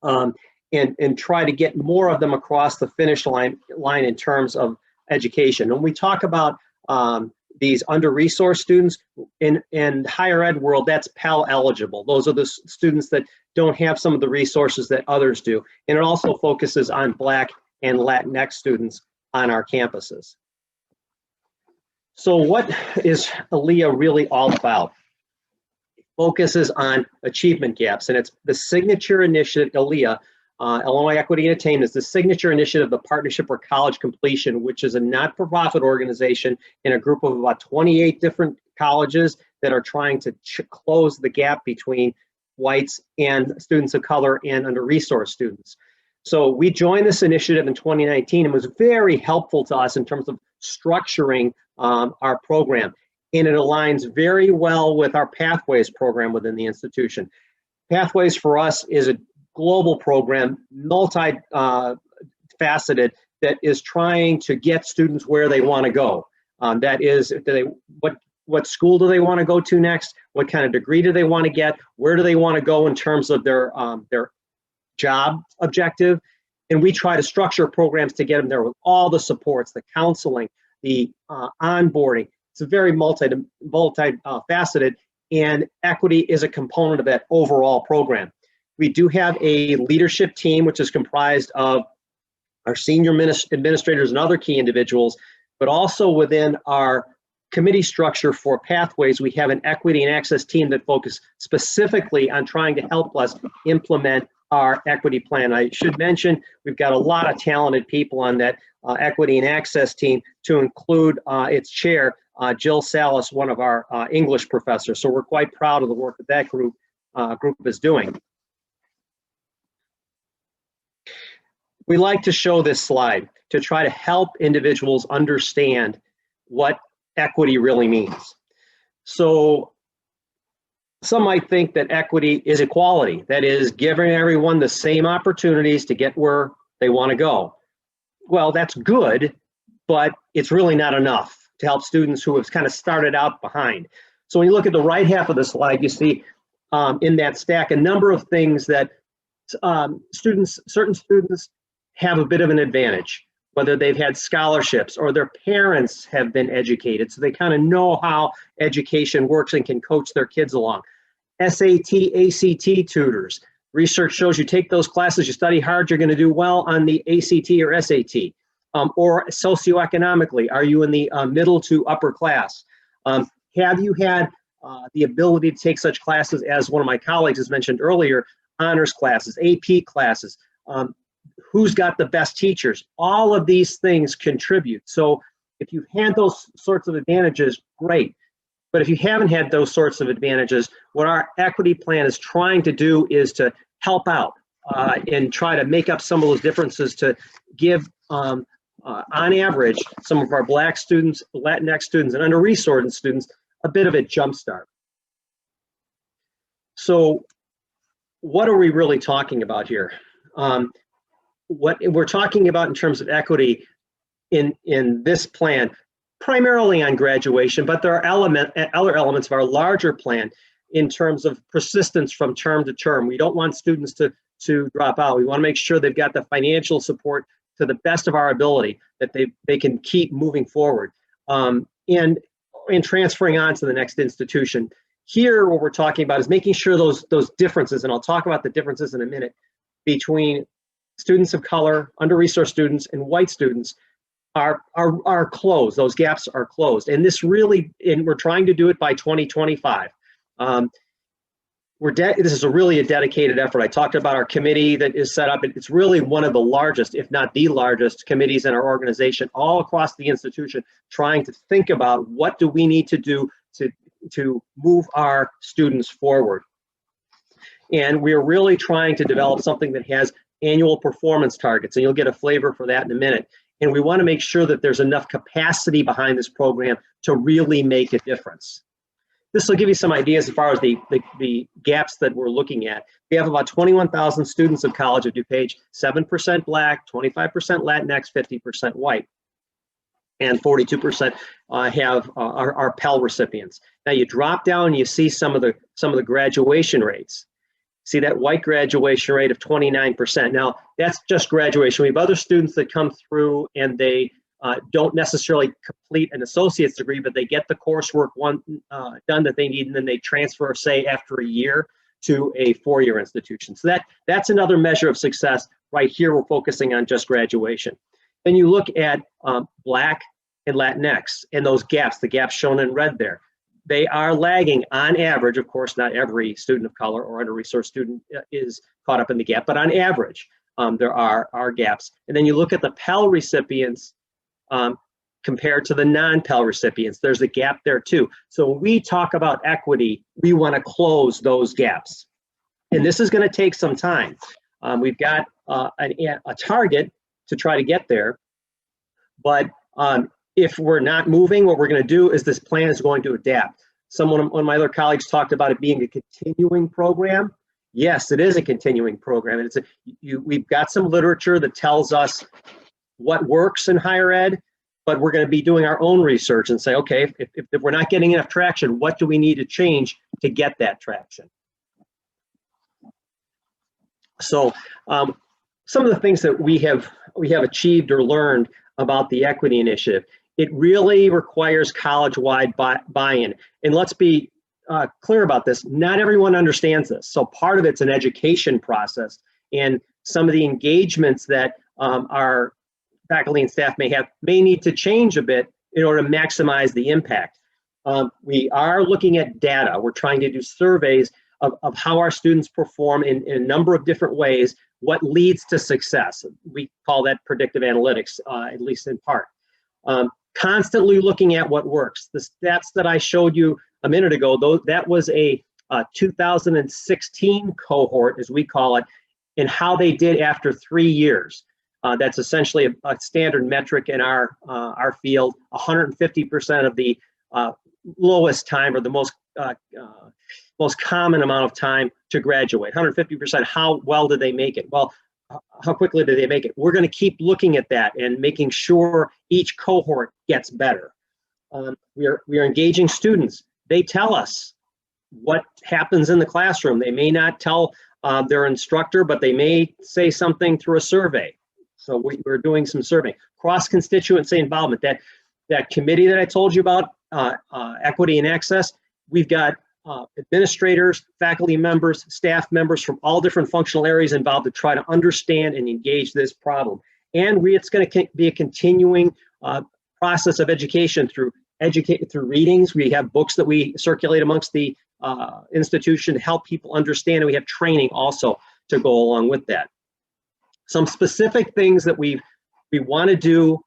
S8: and try to get more of them across the finish line in terms of education. When we talk about these under-resourced students in higher ed world, that's Pell eligible. Those are the students that don't have some of the resources that others do. And it also focuses on Black and Latinx students on our campuses. So what is ALEA really all about? It focuses on achievement gaps, and it's the signature initiative. ALEA, Illinois Equity and Attainment, is the signature initiative of the Partnership for College Completion, which is a not-for-profit organization in a group of about 28 different colleges that are trying to close the gap between whites and students of color and under-resourced students. So we joined this initiative in 2019 and was very helpful to us in terms of structuring our program. And it aligns very well with our Pathways program within the institution. Pathways for us is a global program, multi-faceted, that is trying to get students where they want to go. That is, what school do they want to go to next? What kind of degree do they want to get? Where do they want to go in terms of their job objective? And we try to structure programs to get them there with all the supports, the counseling, the onboarding. It's a very multi-faceted, and equity is a component of that overall program. We do have a leadership team, which is comprised of our senior administrators and other key individuals, but also within our committee structure for Pathways, we have an equity and access team that focus specifically on trying to help us implement our equity plan. I should mention, we've got a lot of talented people on that equity and access team, to include its chair, Jill Salas, one of our English professors. So we're quite proud of the work that that group is doing. We like to show this slide to try to help individuals understand what equity really means. So some might think that equity is equality, that is giving everyone the same opportunities to get where they want to go. Well, that's good, but it's really not enough to help students who have kind of started out behind. So when you look at the right half of the slide, you see in that stack a number of things that certain students have a bit of an advantage, whether they've had scholarships or their parents have been educated, so they kind of know how education works and can coach their kids along. SAT, ACT tutors. Research shows you take those classes, you study hard, you're going to do well on the ACT or SAT. Or socioeconomically, are you in the middle to upper class? Have you had the ability to take such classes as one of my colleagues has mentioned earlier, honors classes, AP classes? Who's got the best teachers? All of these things contribute. So if you've had those sorts of advantages, great. But if you haven't had those sorts of advantages, what our equity plan is trying to do is to help out and try to make up some of those differences, to give, on average, some of our Black students, Latinx students, and under-resourced students a bit of a jump start. So what are we really talking about here? What we're talking about in terms of equity in this plan, primarily on graduation, but there are other elements of our larger plan in terms of persistence from term to term. We don't want students to drop out. We want to make sure they've got the financial support to the best of our ability, that they can keep moving forward and transferring on to the next institution. Here, what we're talking about is making sure those differences, and I'll talk about the differences in a minute, between students of color, under-resourced students, and white students are closed. Those gaps are closed. And this really, and we're trying to do it by 2025. This is really a dedicated effort. I talked about our committee that is set up. It's really one of the largest, if not the largest, committees in our organization all across the institution, trying to think about what do we need to do to move our students forward. And we're really trying to develop something that has annual performance targets, and you'll get a flavor for that in a minute. And we want to make sure that there's enough capacity behind this program to really make a difference. This will give you some ideas as far as the gaps that we're looking at. We have about 21,000 students of College of DuPage, 7% Black, 25% Latinx, 50% white, and 42% are Pell recipients. Now you drop down and you see some of the graduation rates. See that white graduation rate of 29%. Now that's just graduation. We have other students that come through and they don't necessarily complete an associate's degree, but they get the coursework done that they need, and then they transfer, say, after a year to a four-year institution. So that's another measure of success. Right here, we're focusing on just graduation. Then you look at Black and Latinx and those gaps, the gaps shown in red there. They are lagging on average. Of course, not every student of color or under-resourced student is caught up in the gap, but on average, there are gaps. And then you look at the Pell recipients compared to the non-Pell recipients. There's a gap there too. So when we talk about equity, we want to close those gaps. And this is going to take some time. We've got a target to try to get there. But if we're not moving, what we're going to do is this plan is going to adapt. One of my other colleagues talked about it being a continuing program. Yes, it is a continuing program. And we've got some literature that tells us what works in higher ed, but we're going to be doing our own research and say, okay, if we're not getting enough traction, what do we need to change to get that traction? So some of the things that we have achieved or learned about the equity initiative, it really requires college-wide buy-in. And let's be clear about this, not everyone understands this. So part of it's an education process, and some of the engagements that our faculty and staff may need to change a bit in order to maximize the impact. We are looking at data. We're trying to do surveys of how our students perform in a number of different ways, what leads to success. We call that predictive analytics, at least in part. Constantly looking at what works. The stats that I showed you a minute ago, that was a 2016 cohort, as we call it, and how they did after 3 years. That's essentially a standard metric in our field. 150% of the lowest time, or the most common amount of time to graduate. 150%. How well did they make it? Well, how quickly did they make it? We're going to keep looking at that and making sure each cohort gets better. We are engaging students. They tell us what happens in the classroom. They may not tell their instructor, but they may say something through a survey. So we're doing some surveying. Cross-constituency involvement, that committee that I told you about, equity and access, we've got administrators, faculty members, staff members from all different functional areas involved to try to understand and engage this problem. And it's going to be a continuing process of education through readings. We have books that we circulate amongst the institution to help people understand, and we have training also to go along with that. Some specific things that we want to do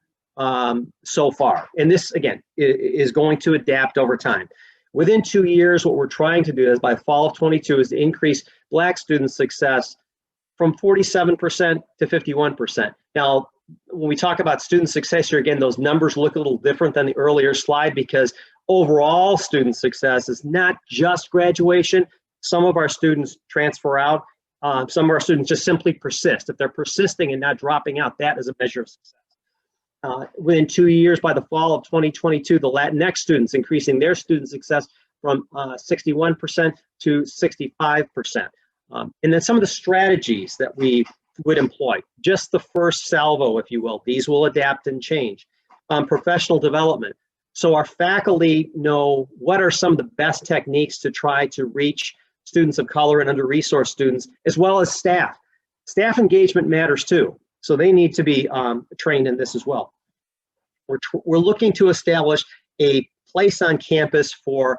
S8: so far, and this again is going to adapt over time. Within 2 years, what we're trying to do is by fall of 22 is to increase Black student success from 47% to 51%. Now, when we talk about student success here, again, those numbers look a little different than the earlier slide because overall student success is not just graduation. Some of our students transfer out. Some of our students just simply persist. If they're persisting and not dropping out, that is a measure of success. Within 2 years, by the fall of 2022, the Latinx students increasing their student success from 61% to 65%. And then some of the strategies that we would employ, just the first salvo, if you will, these will adapt and change. Professional development. So our faculty know what are some of the best techniques to try to reach students of color and under-resourced students, as well as staff. Staff engagement matters too. So they need to be trained in this as well. We're looking to establish a place on campus for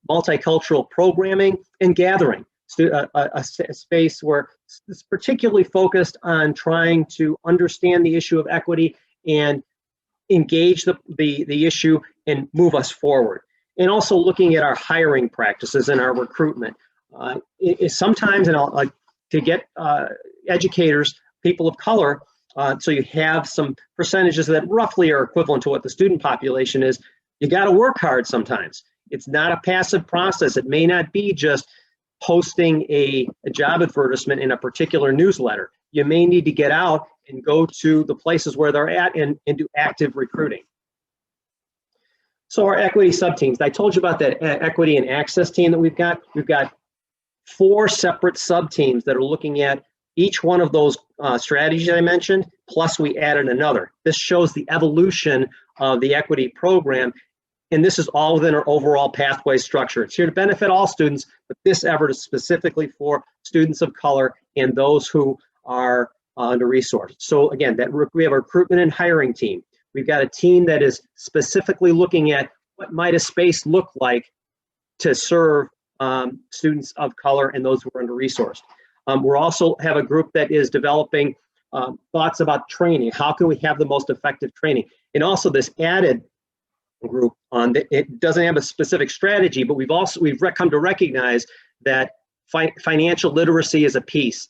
S8: multicultural programming and gathering, a space where it's particularly focused on trying to understand the issue of equity and engage the issue and move us forward. And also looking at our hiring practices and our recruitment. Sometimes, and to get educators, people of color, so you have some percentages that roughly are equivalent to what the student population is, you got to work hard sometimes. It's not a passive process. It may not be just posting a job advertisement in a particular newsletter. You may need to get out and go to the places where they're at and do active recruiting. So our equity sub-teams, I told you about that equity and access team that we've got. We've got 4 separate sub-teams that are looking at each one of those strategies I mentioned, plus we added another. This shows the evolution of the equity program, and this is all within our overall pathway structure. It's here to benefit all students, but this effort is specifically for students of color and those who are under-resourced. So again, we have a recruitment and hiring team. We've got a team that is specifically looking at what might a space look like to serve students of color and those who are under-resourced. We also have a group that is developing thoughts about training. How can we have the most effective training? And also this added group on it doesn't have a specific strategy, but we've come to recognize that financial literacy is a piece.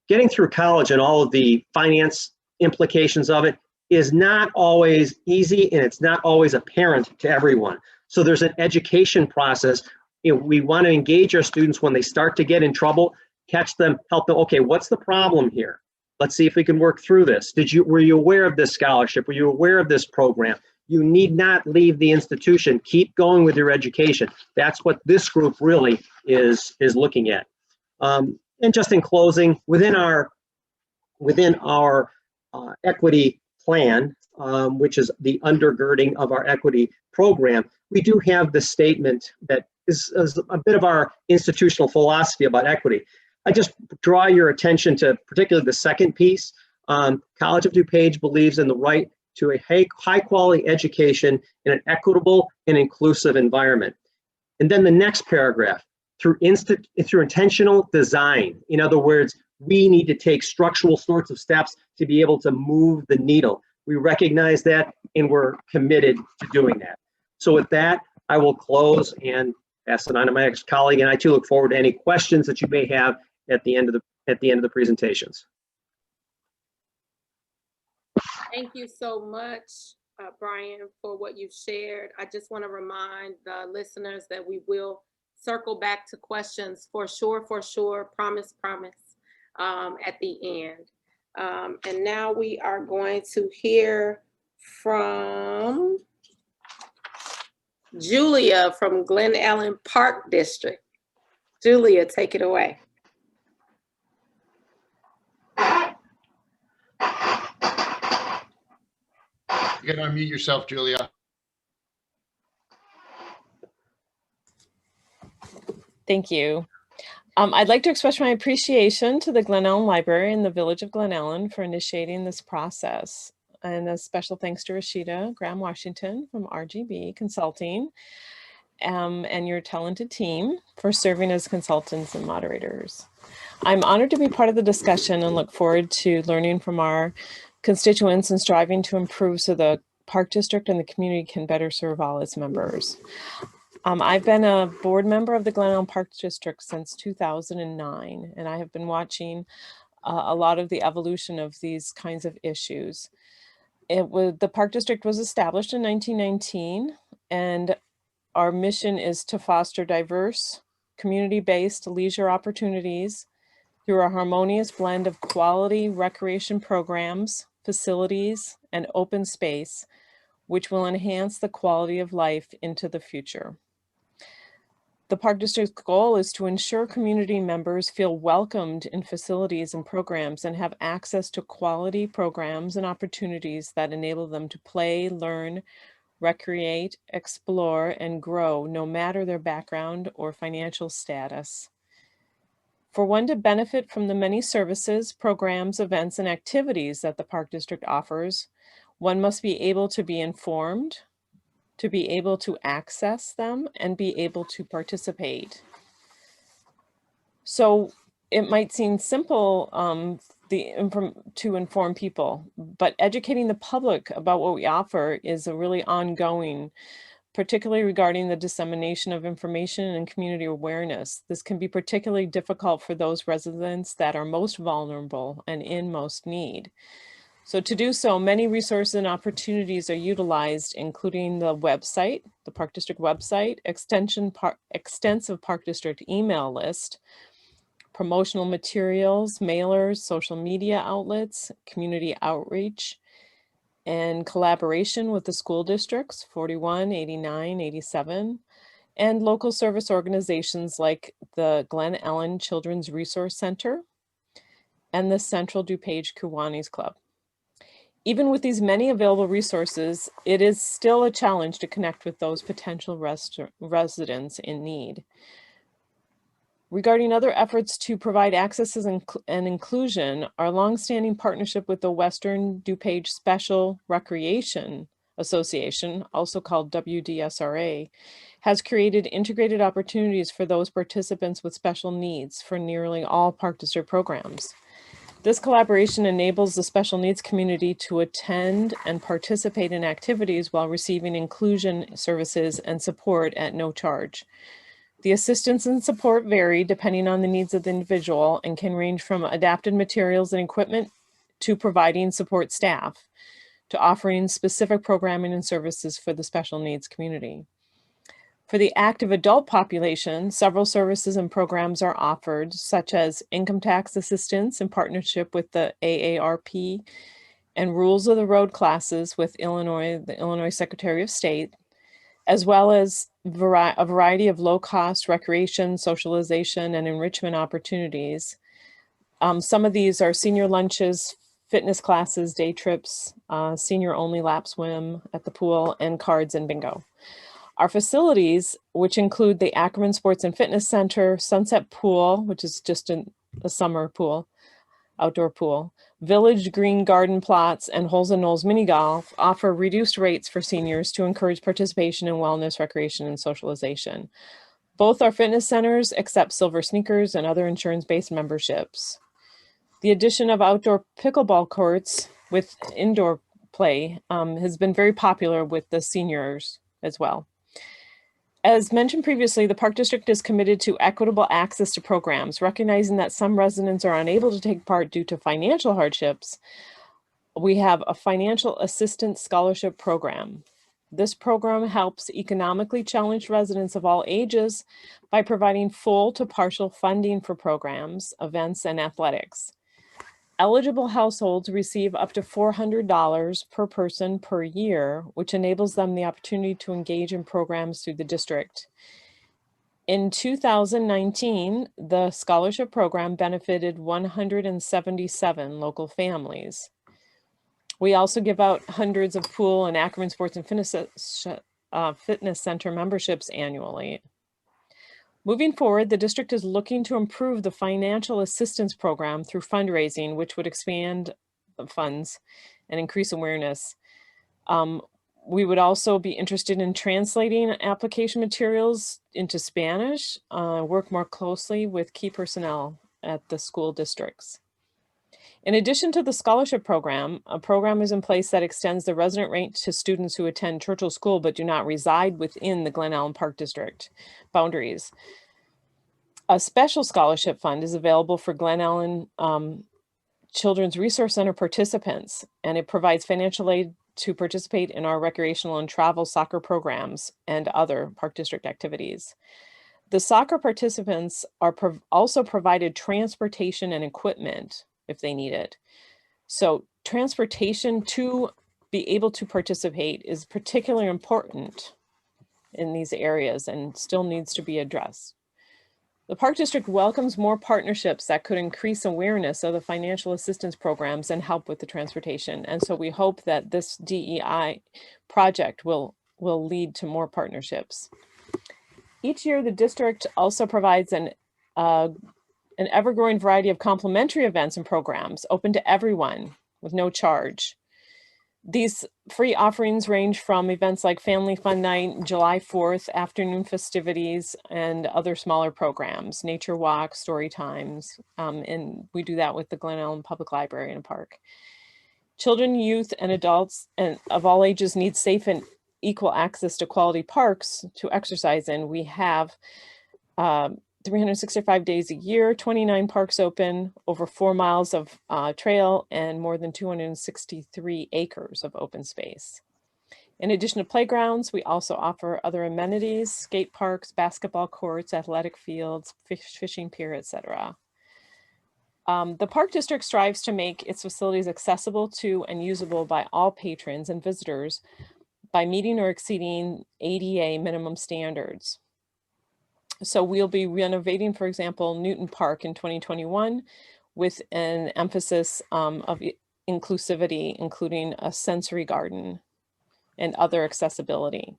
S8: Getting through college and all of the finance implications of it is not always easy, and it's not always apparent to everyone. So there's an education process. We want to engage our students when they start to get in trouble, catch them, help them. Okay, what's the problem here? Let's see if we can work through this. Were you aware of this scholarship? Were you aware of this program? You need not leave the institution. Keep going with your education. That's what this group really is looking at. And just in closing, within our equity plan, which is the undergirding of our equity program, we do have the statement that is a bit of our institutional philosophy about equity. I just draw your attention to particularly the second piece. College of DuPage believes in the right to a high quality education in an equitable and inclusive environment. And then the next paragraph, through intentional design. In other words, we need to take structural sorts of steps to be able to move the needle. We recognize that, and we're committed to doing that. So with that, I will close and pass it on to my ex-colleague, and I too look forward to any questions that you may have at the end of the presentations.
S1: Thank you so much, Brian, for what you've shared. I just want to remind the listeners that we will circle back to questions for sure, promise, at the end. And now we are going to hear from Julia from Glen Ellyn Park District. Julia, take it away.
S2: You gotta unmute yourself, Julia.
S7: Thank you. I'd like to express my appreciation to the Glen Ellyn Library and the Village of Glen Ellyn for initiating this process. And a special thanks to Reesheda Graham Washington from RGW Consulting and your talented team for serving as consultants and moderators. I'm honored to be part of the discussion and look forward to learning from our constituents and striving to improve so the Park District and the community can better serve all its members. I've been a board member of the Glen Ellyn Park District since 2009, and I have been watching a lot of the evolution of these kinds of issues. The Park District was established in 1919, and our mission is to foster diverse, community-based leisure opportunities through a harmonious blend of quality recreation programs, facilities, and open space, which will enhance the quality of life into the future. The Park District's goal is to ensure community members feel welcomed in facilities and programs and have access to quality programs and opportunities that enable them to play, learn, recreate, explore, and grow no matter their background or financial status. For one to benefit from the many services, programs, events, and activities that the Park District offers, one must be able to be informed, to be able to access them, and be able to participate. So it might seem simple to inform people, but educating the public about what we offer is a really ongoing, particularly regarding the dissemination of information and community awareness. This can be particularly difficult for those residents that are most vulnerable and in most need. So to do so, many resources and opportunities are utilized, including the website, the Park District website, extensive Park District email list, promotional materials, mailers, social media outlets, community outreach, and collaboration with the school districts, 41, 89, 87, and local service organizations like the Glen Ellyn Children's Resource Center and the Central DuPage Kiwanis Club. Even with these many available resources, it is still a challenge to connect with those potential residents in need. Regarding other efforts to provide access and inclusion, our longstanding partnership with the Western DuPage Special Recreation Association, also called WDSRA, has created integrated opportunities for those participants with special needs for nearly all Park District programs. This collaboration enables the special needs community to attend and participate in activities while receiving inclusion services and support at no charge. The assistance and support vary depending on the needs of the individual and can range from adapted materials and equipment to providing support staff to offering specific programming and services for the special needs community. For the active adult population, several services and programs are offered, such as income tax assistance in partnership with the AARP and rules of the road classes with the Illinois Secretary of State, as well as a variety of low-cost recreation, socialization, and enrichment opportunities. Some of these are senior lunches, fitness classes, day trips, senior-only lap swim at the pool, and cards and bingo. Our facilities, which include the Ackerman Sports and Fitness Center, Sunset Pool, which is just a summer pool, outdoor pool, Village Green Garden Plots, and Holes and Knolls Mini Golf, offer reduced rates for seniors to encourage participation in wellness, recreation, and socialization. Both our fitness centers accept silver sneakers and other insurance-based memberships. The addition of outdoor pickleball courts with indoor play has been very popular with the seniors as well. As mentioned previously, the Park District is committed to equitable access to programs, recognizing that some residents are unable to take part due to financial hardships. We have a financial assistance scholarship program. This program helps economically challenged residents of all ages by providing full to partial funding for programs, events, and athletics. Eligible households receive up to $400 per person per year, which enables them the opportunity to engage in programs through the district. In 2019, the scholarship program benefited 177 local families. We also give out hundreds of pool and Ackerman Sports and Fitness Center memberships annually. Moving forward, the district is looking to improve the financial assistance program through fundraising, which would expand the funds and increase awareness. We would also be interested in translating application materials into Spanish, work more closely with key personnel at the school districts. In addition to the scholarship program, a program is in place that extends the resident rate to students who attend Churchill School but do not reside within the Glen Ellyn Park District boundaries. A special scholarship fund is available for Glen Ellyn Children's Resource Center participants, and it provides financial aid to participate in our recreational and travel soccer programs and other Park District activities. The soccer participants are also provided transportation and equipment if they need it. So transportation to be able to participate is particularly important in these areas and still needs to be addressed. The Park District welcomes more partnerships that could increase awareness of the financial assistance programs and help with the transportation. And so we hope that this DEI project will lead to more partnerships. Each year, the district also provides an ever-growing variety of complimentary events and programs open to everyone with no charge. These free offerings range from events like Family Fun Night, July 4th, afternoon festivities, and other smaller programs, nature walks, story times, and we do that with the Glen Ellyn Public Library and Park. Children, youth, and adults and of all ages need safe and equal access to quality parks to exercise in. We have 365 days a year, 29 parks open, over 4 miles of trail, and more than 263 acres of open space. In addition to playgrounds, we also offer other amenities, skate parks, basketball courts, athletic fields, fishing pier, etc. The Park District strives to make its facilities accessible to and usable by all patrons and visitors by meeting or exceeding ADA minimum standards. So we'll be renovating, for example, Newton Park in 2021 with an emphasis of inclusivity, including a sensory garden and other accessibility.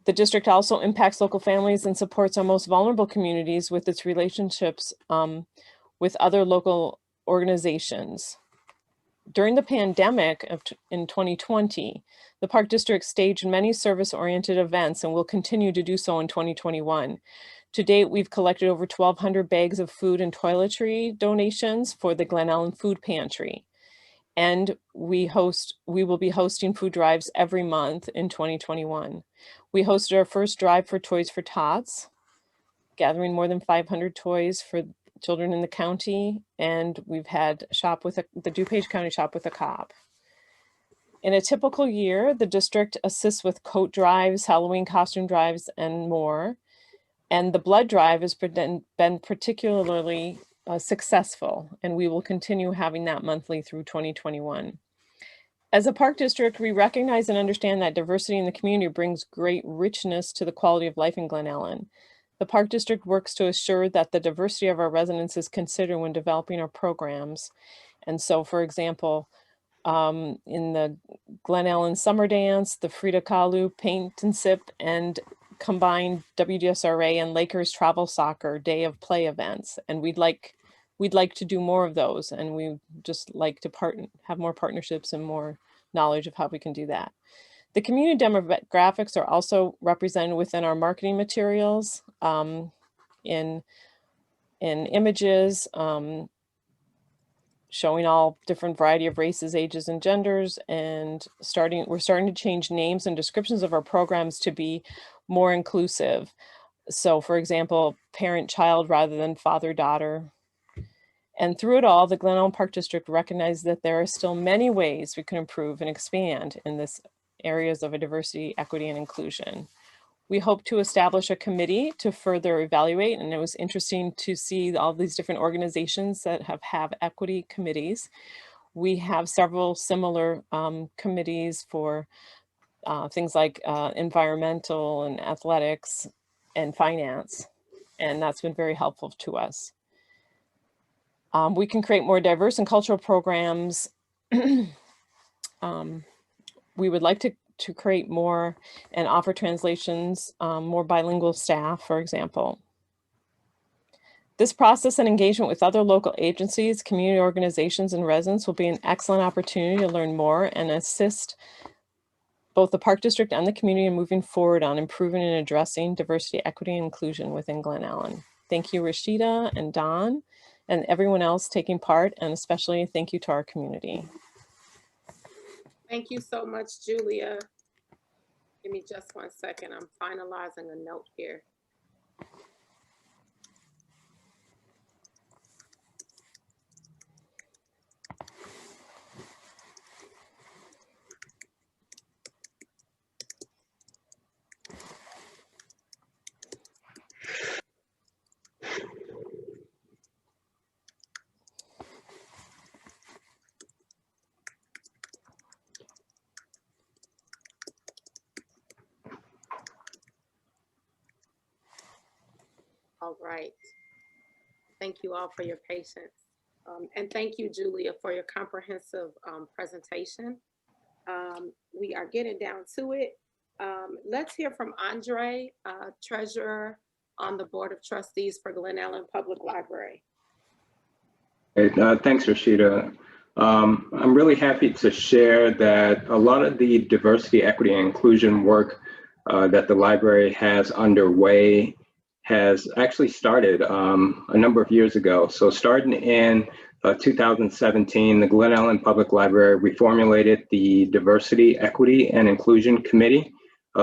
S7: The district also impacts local families and supports our most vulnerable communities with its relationships with other local organizations. During the pandemic in 2020, the Park District staged many service-oriented events and will continue to do so in 2021. To date, we've collected over 1,200 bags of food and toiletry donations for the Glen Ellyn Food Pantry. And we will be hosting food drives every month in 2021. We hosted our first drive for Toys for Tots, gathering more than 500 toys for children in the county. And we've had the DuPage County Shop with a Cop. In a typical year, the district assists with coat drives, Halloween costume drives, and more. And the blood drive has been particularly successful, and we will continue having that monthly through 2021. As a park district, we recognize and understand that diversity in the community brings great richness to the quality of life in Glen Ellyn. The park district works to assure that the diversity of our residents is considered when developing our programs. And so, for example, in the Glen Ellyn Summer Dance, the Frida Kahlo Paint and Sip, and combined WDSRA and Lakers Travel Soccer Day of Play events. And we'd like to do more of those, and we just like to have more partnerships and more knowledge of how we can do that. The community demographics are also represented within our marketing materials in images, showing all different variety of races, ages, and genders. And we're starting to change names and descriptions of our programs to be more inclusive. So for example, parent-child rather than father-daughter. And through it all, the Glen Ellyn Park District recognized that there are still many ways we can improve and expand in this areas of diversity, equity, and inclusion. We hope to establish a committee to further evaluate, and it was interesting to see all these different organizations that have equity committees. We have several similar committees for things like environmental and athletics and finance, and that's been very helpful to us. We can create more diverse and cultural programs. We would like to create more and offer translations, more bilingual staff, for example. This process and engagement with other local agencies, community organizations, and residents will be an excellent opportunity to learn more and assist both the Park District and the community in moving forward on improving and addressing diversity, equity, and inclusion within Glen Ellyn. Thank you, Reesheda and Don, and everyone else taking part, and especially thank you to our community.
S1: Thank you so much, Julia. Give me just 1 second. I'm finalizing a note here. All right. Thank you all for your patience. And thank you, Julia, for your comprehensive presentation. We are getting down to it. Let's hear from Andre, Treasurer on the Board of Trustees for Glen Ellyn Public Library.
S3: Hey, thanks, Reesheda. I'm really happy to share that a lot of the diversity, equity, and inclusion work that the library has underway has actually started a number of years ago. So starting in 2017, the Glen Ellyn Public Library reformulated the Diversity, Equity, and Inclusion Committee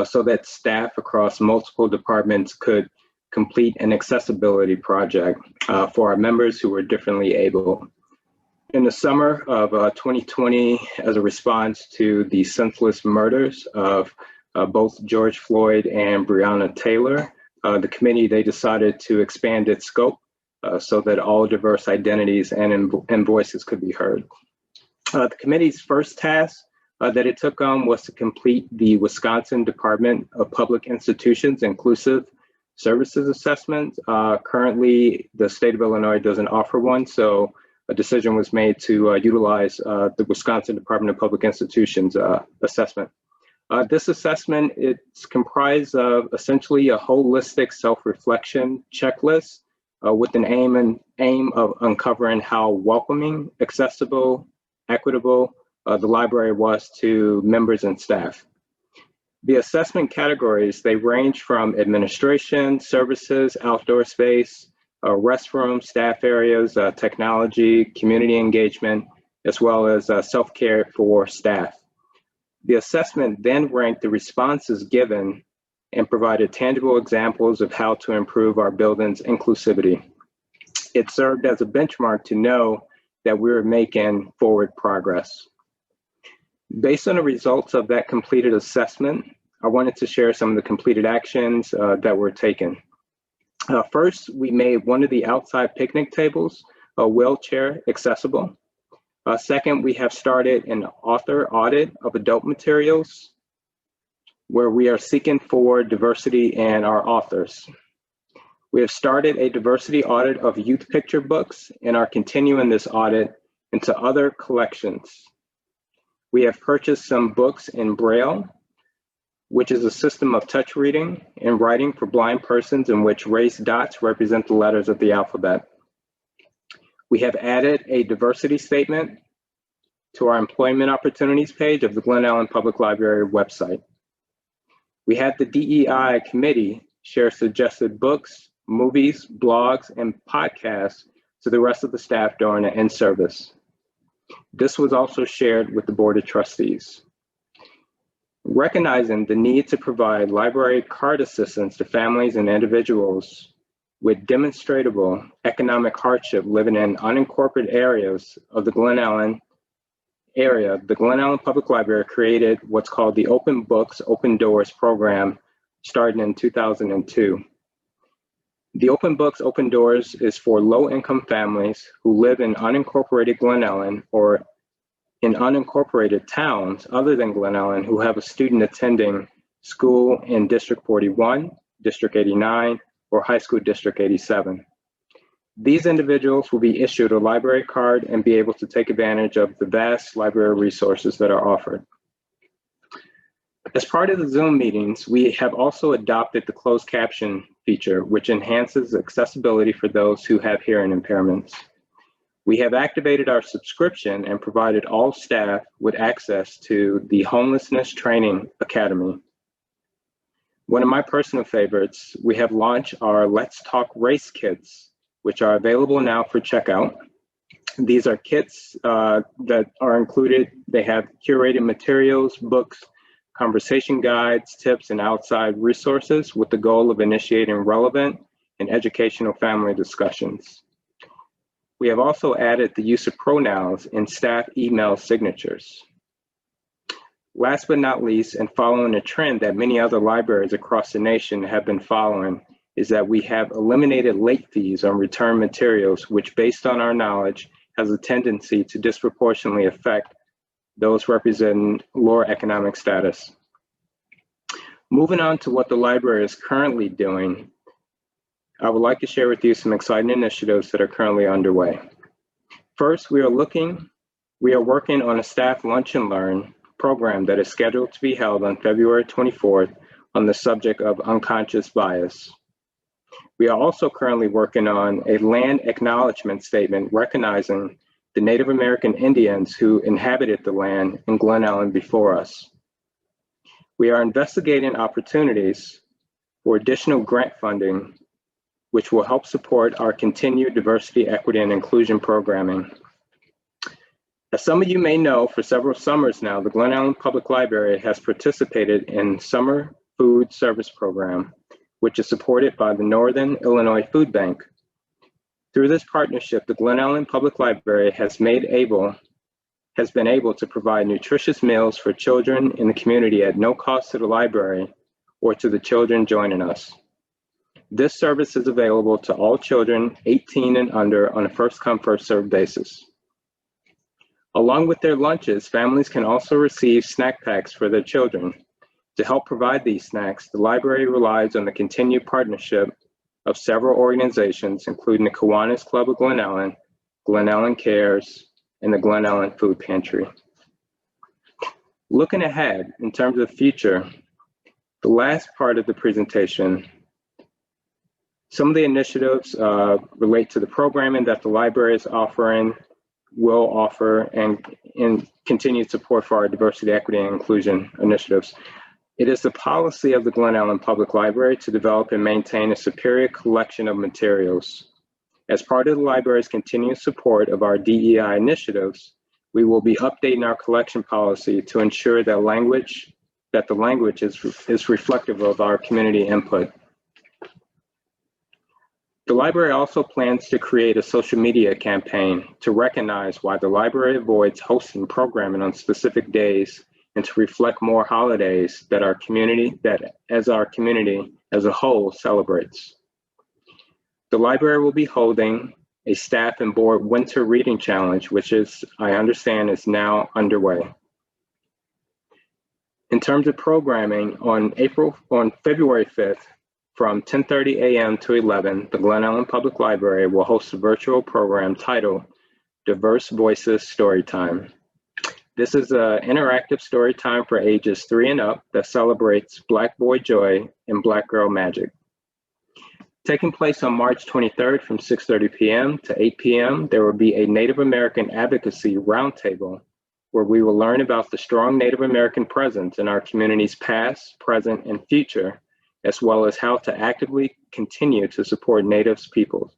S3: so that staff across multiple departments could complete an accessibility project for our members who were differently able. In the summer of 2020, as a response to the senseless murders of both George Floyd and Breonna Taylor, the committee, they decided to expand its scope so that all diverse identities and voices could be heard. The committee's first task that it took on was to complete the Wisconsin Department of Public Institutions Inclusive Services Assessment. Currently, the state of Illinois doesn't offer one, so a decision was made to utilize the Wisconsin Department of Public Institutions assessment. This assessment, it's comprised of essentially a holistic self-reflection checklist with an aim of uncovering how welcoming, accessible, equitable the library was to members and staff. The assessment categories, they range from administration, services, outdoor space, restroom, staff areas, technology, community engagement, as well as self-care for staff. The assessment then ranked the responses given and provided tangible examples of how to improve our building's inclusivity. It served as a benchmark to know that we were making forward progress. Based on the results of that completed assessment, I wanted to share some of the completed actions that were taken. First, we made one of the outside picnic tables wheelchair accessible. Second, we have started an author audit of adult materials where we are seeking for diversity in our authors. We have started a diversity audit of youth picture books and are continuing this audit into other collections. We have purchased some books in Braille, which is a system of touch reading and writing for blind persons in which raised dots represent the letters of the alphabet. We have added a diversity statement to our employment opportunities page of the Glen Ellyn Public Library website. We had the DEI committee share suggested books, movies, blogs, and podcasts to the rest of the staff during the in-service. This was also shared with the Board of Trustees. Recognizing the need to provide library card assistance to families and individuals with demonstrable economic hardship living in unincorporated areas of the Glen Ellyn area, the Glen Ellyn Public Library created what's called the Open Books, Open Doors program, starting in 2002. The Open Books, Open Doors is for low-income families who live in unincorporated Glen Ellyn or in unincorporated towns other than Glen Ellyn who have a student attending school in District 41, District 89, or High School District 87. These individuals will be issued a library card and be able to take advantage of the vast library resources that are offered. As part of the Zoom meetings, we have also adopted the closed caption feature, which enhances accessibility for those who have hearing impairments. We have activated our subscription and provided all staff with access to the Homelessness Training Academy. One of my personal favorites, we have launched our Let's Talk Race kits, which are available now for checkout. These are kits that are included. They have curated materials, books, conversation guides, tips, and outside resources with the goal of initiating relevant and educational family discussions. We have also added the use of pronouns in staff email signatures. Last but not least, and following a trend that many other libraries across the nation have been following, is that we have eliminated late fees on return materials, which based on our knowledge has a tendency to disproportionately affect those representing lower economic status. Moving on to what the library is currently doing, I would like to share with you some exciting initiatives that are currently underway. First, we are working on a staff lunch and learn program that is scheduled to be held on February 24th on the subject of unconscious bias. We are also currently working on a land acknowledgement statement recognizing the Native American Indians who inhabited the land in Glen Ellyn before us. We are investigating opportunities for additional grant funding, which will help support our continued diversity, equity, and inclusion programming. As some of you may know, for several summers now, the Glen Ellyn Public Library has participated in Summer Food Service Program, which is supported by the Northern Illinois Food Bank. Through this partnership, the Glen Ellyn Public Library has been able to provide nutritious meals for children in the community at no cost to the library or to the children joining us. This service is available to all children 18 and under on a first-come, first-served basis. Along with their lunches, families can also receive snack packs for their children. To help provide these snacks, the library relies on the continued partnership of several organizations, including the Kiwanis Club of Glen Ellyn, Glen Ellyn Cares, and the Glen Ellyn Food Pantry. Looking ahead in terms of the future, the last part of the presentation, some of the initiatives relate to the programming that the library is offering, will offer, and continued support for our diversity, equity, and inclusion initiatives. It is the policy of the Glen Ellyn Public Library to develop and maintain a superior collection of materials. As part of the library's continued support of our DEI initiatives, we will be updating our collection policy to ensure that the language is reflective of our community input. The library also plans to create a social media campaign to recognize why the library avoids hosting programming on specific days and to reflect more holidays that our community as a whole celebrates. The library will be holding a staff and board winter reading challenge, which I understand is now underway. In terms of programming, on February 5th, from 10:30 a.m. to 11, the Glen Ellyn Public Library will host a virtual program titled Diverse Voices Storytime. This is an interactive story time for ages 3 and up that celebrates Black boy joy and Black girl magic. Taking place on March 23rd from 6:30 p.m. to 8 p.m., there will be a Native American advocacy roundtable where we will learn about the strong Native American presence in our community's past, present, and future, as well as how to actively continue to support Native peoples.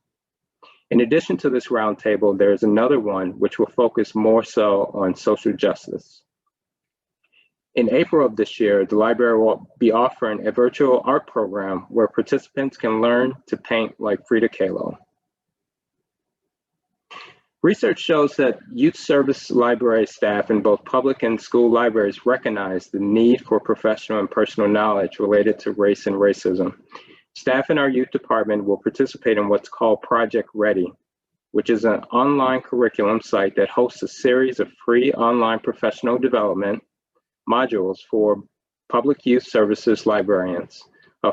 S3: In addition to this roundtable, there is another one which will focus more so on social justice. In April of this year, the library will be offering a virtual art program where participants can learn to paint like Frida Kahlo. Research shows that youth service library staff in both public and school libraries recognize the need for professional and personal knowledge related to race and racism. Staff in our youth department will participate in what's called Project Ready, which is an online curriculum site that hosts a series of free online professional development modules for public youth services librarians,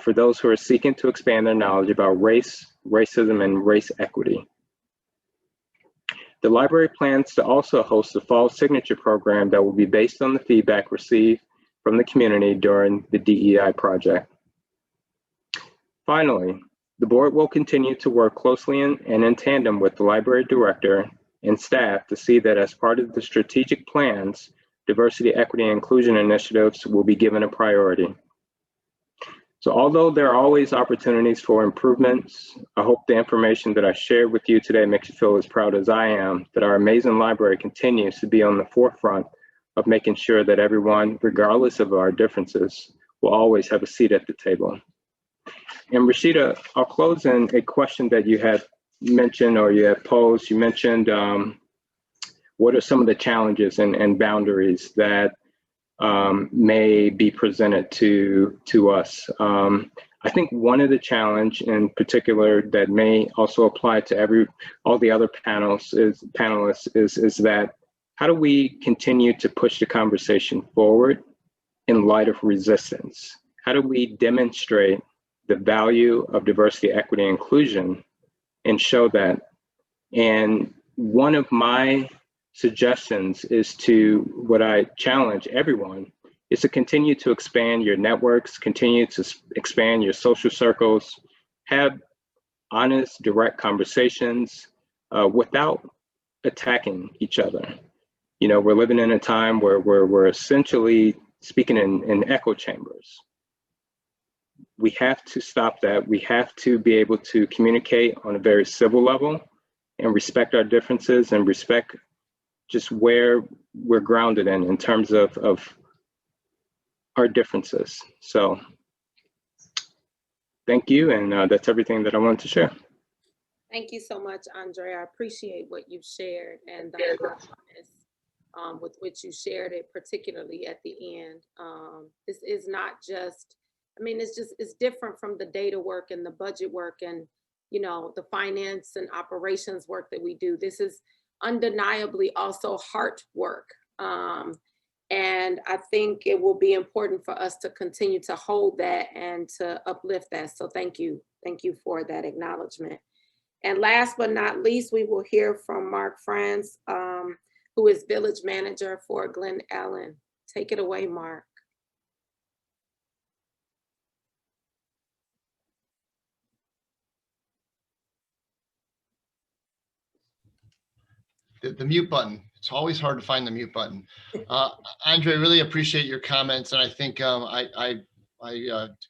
S3: for those who are seeking to expand their knowledge about race, racism, and race equity. The library plans to also host a fall signature program that will be based on the feedback received from the community during the DEI project. Finally, the board will continue to work closely and in tandem with the library director and staff to see that as part of the strategic plans, diversity, equity, and inclusion initiatives will be given a priority. So although there are always opportunities for improvements, I hope the information that I shared with you today makes you feel as proud as I am that our amazing library continues to be on the forefront of making sure that everyone, regardless of our differences, will always have a seat at the table. And Reesheda, I'll close in a question that you had mentioned or you had posed. You mentioned what are some of the challenges and boundaries that may be presented to us. I think one of the challenge in particular that may also apply to all the other panelists is that how do we continue to push the conversation forward in light of resistance? How do we demonstrate the value of diversity, equity, and inclusion and show that? And one of my suggestions is what I challenge everyone is to continue to expand your networks, continue to expand your social circles, have honest, direct conversations without attacking each other. You know, we're living in a time where we're essentially speaking in echo chambers. We have to stop that. We have to be able to communicate on a very civil level and respect our differences and respect just where we're grounded in terms of our differences. So thank you. And that's everything that I wanted to share.
S1: Thank you so much, Andre. I appreciate what you've shared and the honest, with which you shared it, particularly at the end. This is not just, I mean, it's different from the data work and the budget work and, you know, the finance and operations work that we do. This is undeniably also heart work. And I think it will be important for us to continue to hold that and to uplift that. So thank you. Thank you for that acknowledgement. And last but not least, we will hear from Mark Franz, who is village manager for Glen Ellyn. Take it away, Mark.
S2: the mute button. It's always hard to find the mute button. Andre, really appreciate your comments, and I think I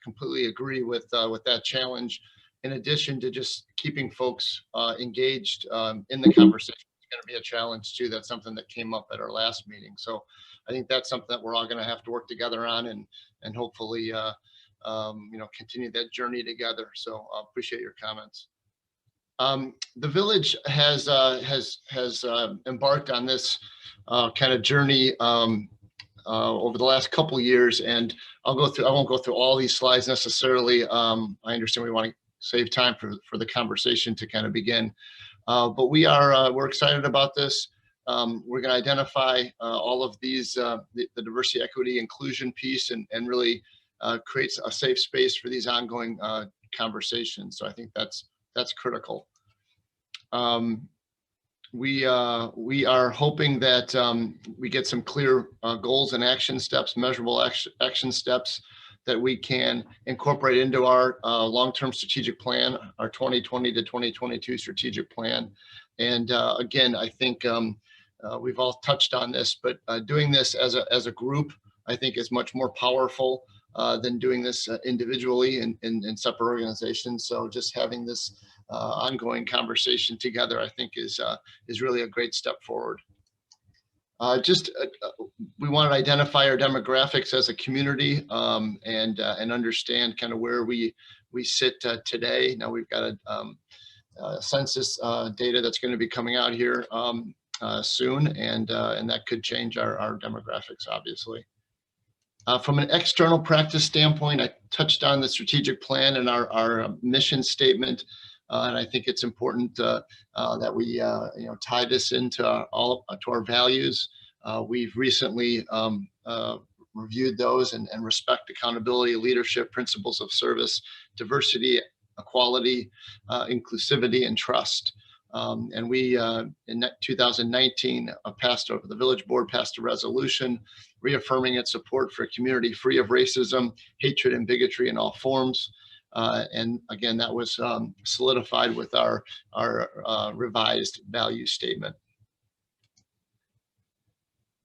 S2: completely agree with that challenge. In addition to just keeping folks engaged in the conversation, it's going to be a challenge too. That's something that came up at our last meeting. So I think that's something that we're all going to have to work together on, and hopefully continue that journey together. So I appreciate your comments. The village has embarked on this kind of journey over the last couple of years, and I won't go through all these slides necessarily. I understand we want to save time for the conversation to kind of begin, but we're excited about this. We're going to identify all of these, the diversity, equity, inclusion piece, and really creates a safe space for these ongoing conversations. So I think that's critical. We are hoping that we get some clear goals and action steps, measurable action steps that we can incorporate into our long-term strategic plan, our 2020 to 2022 strategic plan. And again, I think we've all touched on this, but doing this as a group, I think is much more powerful than doing this individually in separate organizations. So just having this ongoing conversation together, I think is really a great step forward. We want to identify our demographics as a community and understand kind of where we sit today. Now we've got a census data that's going to be coming out here soon, and that could change our demographics, obviously. From an external practice standpoint, I touched on the strategic plan and our mission statement, and I think it's important that we tie this into to our values. We've recently reviewed those, and respect, accountability, leadership, principles of service, diversity, equality, inclusivity, and trust. And we, in 2019, the village board passed a resolution reaffirming its support for a community free of racism, hatred, and bigotry in all forms. And again, that was solidified with our revised value statement.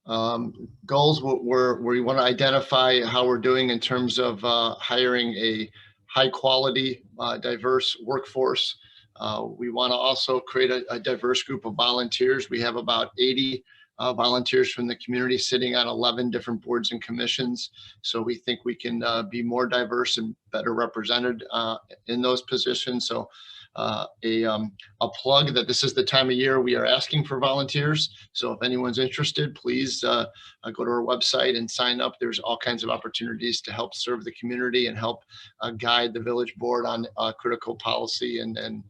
S2: Goals where we want to identify how we're doing in terms of hiring a high quality, diverse workforce. We want to also create a diverse group of volunteers. We have about 80 volunteers from the community sitting on 11 different boards and commissions. So we think we can be more diverse and better represented in those positions. So a plug that this is the time of year we are asking for volunteers. So if anyone's interested, please go to our website and sign up. There's all kinds of opportunities to help serve the community and help guide the village board on critical policy and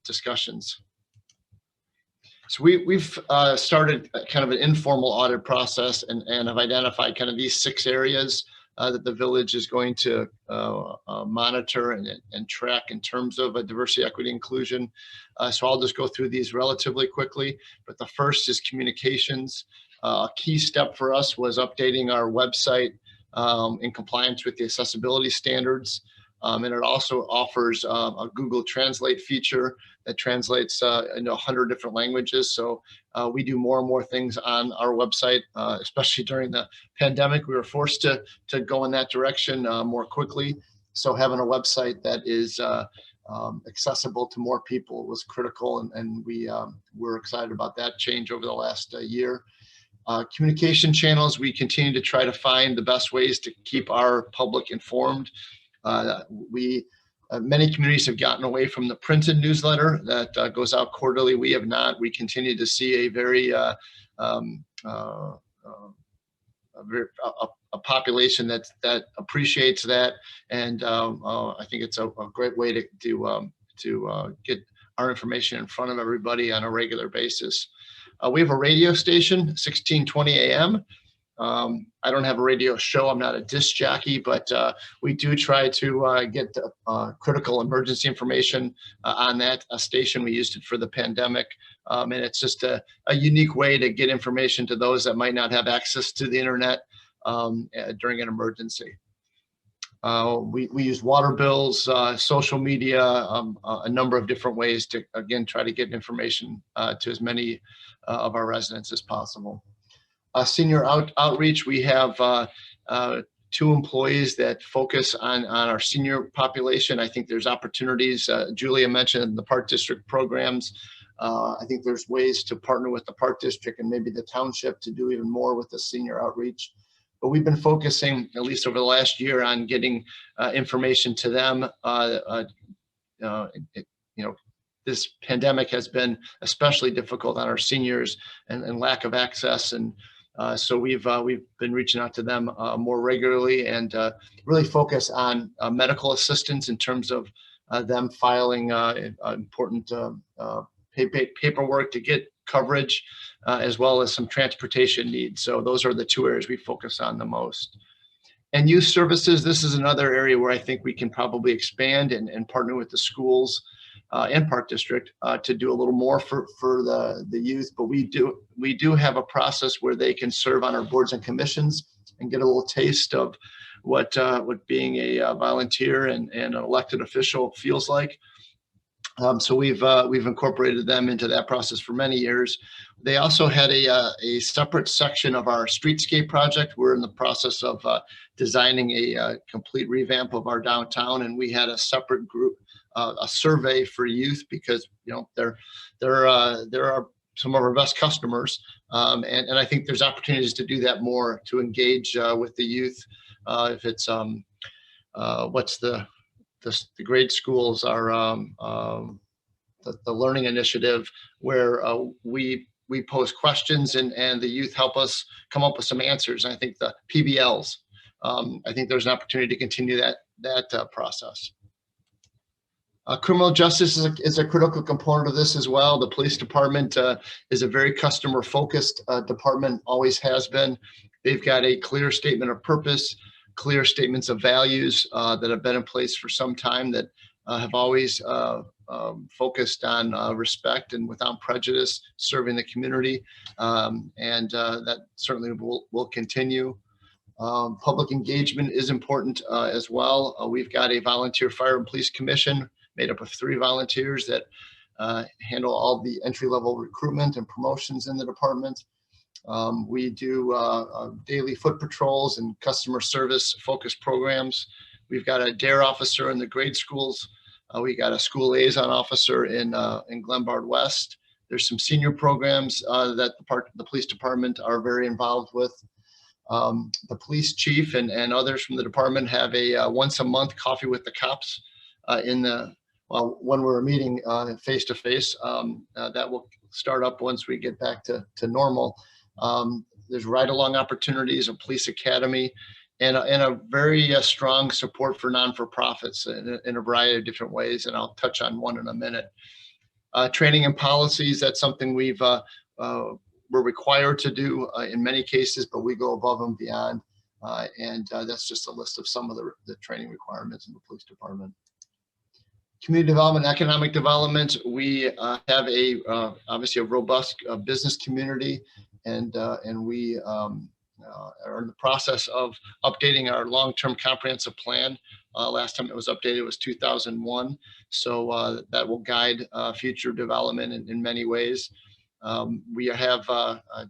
S2: discussions. So we've started kind of an informal audit process and have identified kind of these 6 areas that the village is going to monitor and track in terms of a diversity, equity, inclusion. So I'll just go through these relatively quickly, but the first is communications. A key step for us was updating our website in compliance with the accessibility standards. And it also offers a Google Translate feature that translates into 100 different languages. So we do more and more things on our website, especially during the pandemic. We were forced to go in that direction more quickly. So having a website that is accessible to more people was critical, and we're excited about that change over the last year. Communication channels, we continue to try to find the best ways to keep our public informed. Many communities have gotten away from the printed newsletter that goes out quarterly. We have not. We continue to see a very a population that appreciates that, and I think it's a great way to get our information in front of everybody on a regular basis. We have a radio station, 1620 AM. I don't have a radio show. I'm not a disc jockey, but we do try to get critical emergency information on that station. We used it for the pandemic, and it's just a unique way to get information to those that might not have access to the internet during an emergency. We use water bills, social media, a number of different ways to, again, try to get information to as many of our residents as possible. Senior outreach, we have 2 employees that focus on our senior population. I think there's opportunities. Julia mentioned the Park District programs. I think there's ways to partner with the Park District and maybe the Township to do even more with the senior outreach. But we've been focusing, at least over the last year, on getting information to them. This pandemic has been especially difficult on our seniors and lack of access. And so we've been reaching out to them more regularly and really focus on medical assistance in terms of them filing important paperwork to get coverage, as well as some transportation needs. So those are the 2 areas we focus on the most. And youth services, this is another area where I think we can probably expand and partner with the schools and Park District to do a little more for the youth. But we do have a process where they can serve on our boards and commissions and get a little taste of what being a volunteer and an elected official feels like. So we've incorporated them into that process for many years. They also had a separate section of our streetscape project. We're in the process of designing a complete revamp of our downtown, and we had a separate group, a survey for youth, because they're some of our best customers, and I think there's opportunities to do that more, to engage with the youth. If it's the grade schools are the learning initiative, where we pose questions and the youth help us come up with some answers. And I think the PBLs, I think there's an opportunity to continue that process. Criminal justice is a critical component of this as well. The police department is a very customer focused department, always has been. They've got a clear statement of purpose, clear statements of values that have been in place for some time, that have always focused on respect and without prejudice, serving the community, and that certainly will continue. Public engagement is important as well. We've got a volunteer fire and police commission made up of 3 volunteers that handle all the entry-level recruitment and promotions in the department. We do daily foot patrols and customer service focused programs. We've got a DARE officer in the grade schools. We got a school liaison officer in Glenbard West. There's some senior programs that the police department are very involved with. The police chief and others from the department have a once a month coffee with the cops when we're meeting face to face. That will start up once we get back to normal. There's ride-along opportunities, a police academy, and a very strong support for non-for-profits in a variety of different ways, and I'll touch on one in a minute. Training and policies, that's something we're required to do in many cases, but we go above and beyond, and that's just a list of some of the training requirements in the police department. Community development, economic development, we have obviously a robust business community, and we are in the process of updating our long-term comprehensive plan. Last time it was updated was 2001, so that will guide future development in many ways. We have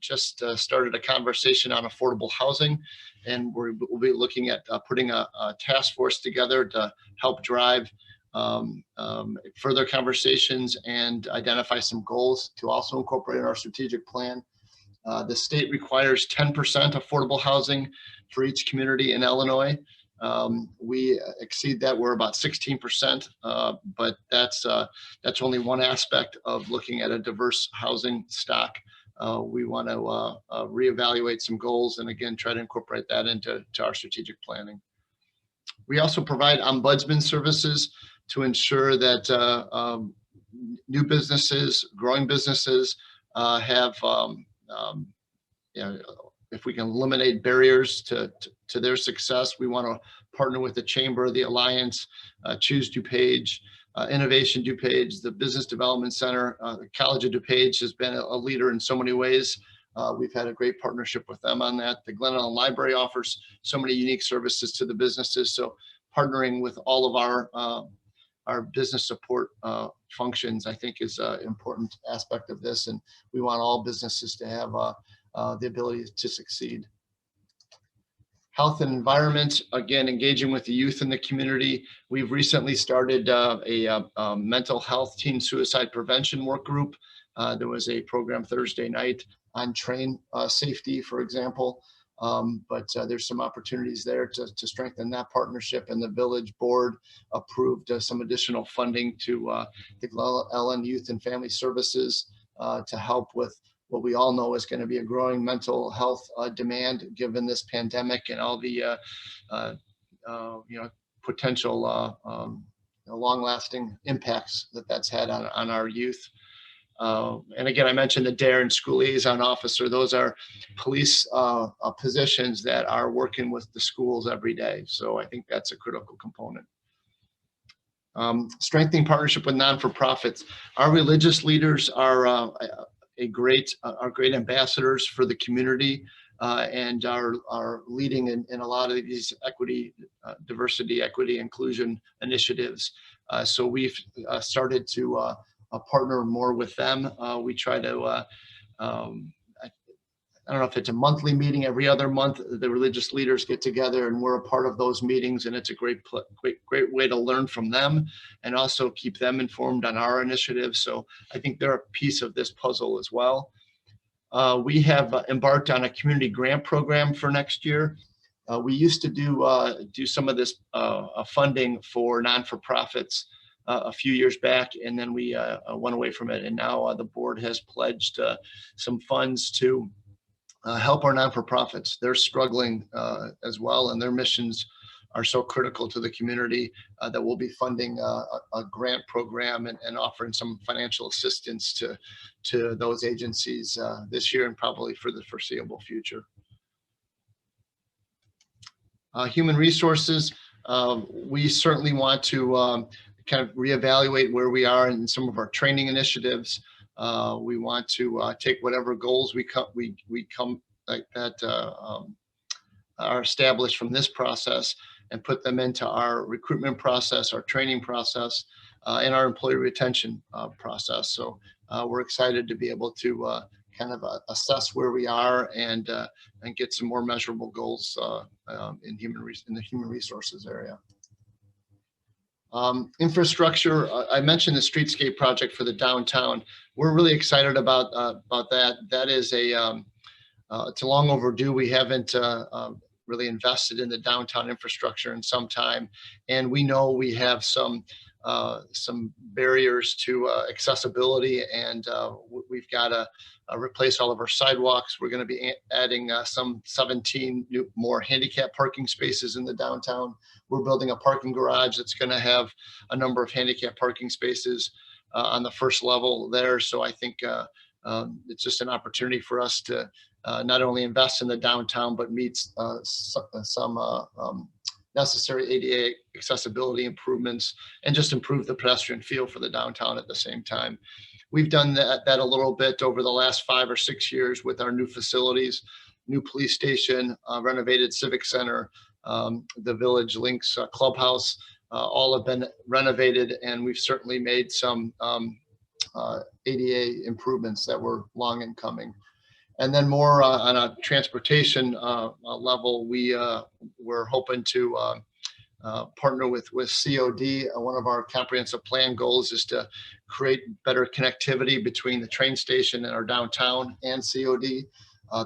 S2: just started a conversation on affordable housing, and we'll be looking at putting a task force together to help drive further conversations and identify some goals to also incorporate in our strategic plan. The state requires 10% affordable housing for each community in Illinois. We exceed that. We're about 16%, but that's only one aspect of looking at a diverse housing stock. We want to reevaluate some goals and again try to incorporate that into our strategic planning. We also provide ombudsman services to ensure that new businesses, growing businesses have, if we can eliminate barriers to their success, we want to partner with the Chamber, the Alliance, Choose DuPage, Innovation DuPage, the Business Development Center. The College of DuPage has been a leader in so many ways. We've had a great partnership with them on that. The Glen Ellyn Library offers so many unique services to the businesses. So partnering with all of our business support functions, I think, is an important aspect of this, and we want all businesses to have the ability to succeed. Health and environment, again, engaging with the youth in the community. We've recently started a mental health teen suicide prevention work group. There was a program Thursday night on train safety, for example. But there's some opportunities there to strengthen that partnership, and the village board approved some additional funding to the Glen Ellyn Youth and Family Services to help with what we all know is going to be a growing mental health demand given this pandemic and all the potential long-lasting impacts that's had on our youth. And again, I mentioned the DARE and School Liaison Officer. Those are police positions that are working with the schools every day. So I think that's a critical component. Strengthening partnership with non-for-profits. Our religious leaders are great ambassadors for the community and are leading in a lot of these equity, diversity, equity, inclusion initiatives. So we've started to partner more with them. We try to, I don't know if it's a monthly meeting, every other month, the religious leaders get together and we're a part of those meetings, and it's a great way to learn from them and also keep them informed on our initiatives. So I think they're a piece of this puzzle as well. We have embarked on a community grant program for next year. We used to do some of this funding for non-for-profits a few years back, and then we went away from it. And now the board has pledged some funds to help our non-for-profits. They're struggling as well, and their missions are so critical to the community that we'll be funding a grant program and offering some financial assistance to those agencies this year and probably for the foreseeable future. Human resources, we certainly want to kind of reevaluate where we are in some of our training initiatives. We want to take whatever goals we come like that are established from this process and put them into our recruitment process, our training process, and our employee retention process. So we're excited to be able to kind of assess where we are and get some more measurable goals in the human resources area. Infrastructure, I mentioned the streetscape project for the downtown. We're really excited about that. That is it's long overdue. We haven't really invested in the downtown infrastructure in some time, and we know we have some barriers to accessibility, and we've got to replace all of our sidewalks. We're going to be adding some 17 more handicap parking spaces in the downtown. We're building a parking garage that's going to have a number of handicap parking spaces on the first level there. So I think it's just an opportunity for us to not only invest in the downtown, but meet some necessary ADA accessibility improvements and just improve the pedestrian feel for the downtown at the same time. We've done that a little bit over the last 5 or 6 years with our new facilities, new police station, renovated civic center, the Village Links clubhouse, all have been renovated, and we've certainly made some ADA improvements that were long in coming. And then more on a transportation level, we're hoping to partner with COD. One of our comprehensive plan goals is to create better connectivity between the train station and our downtown and COD.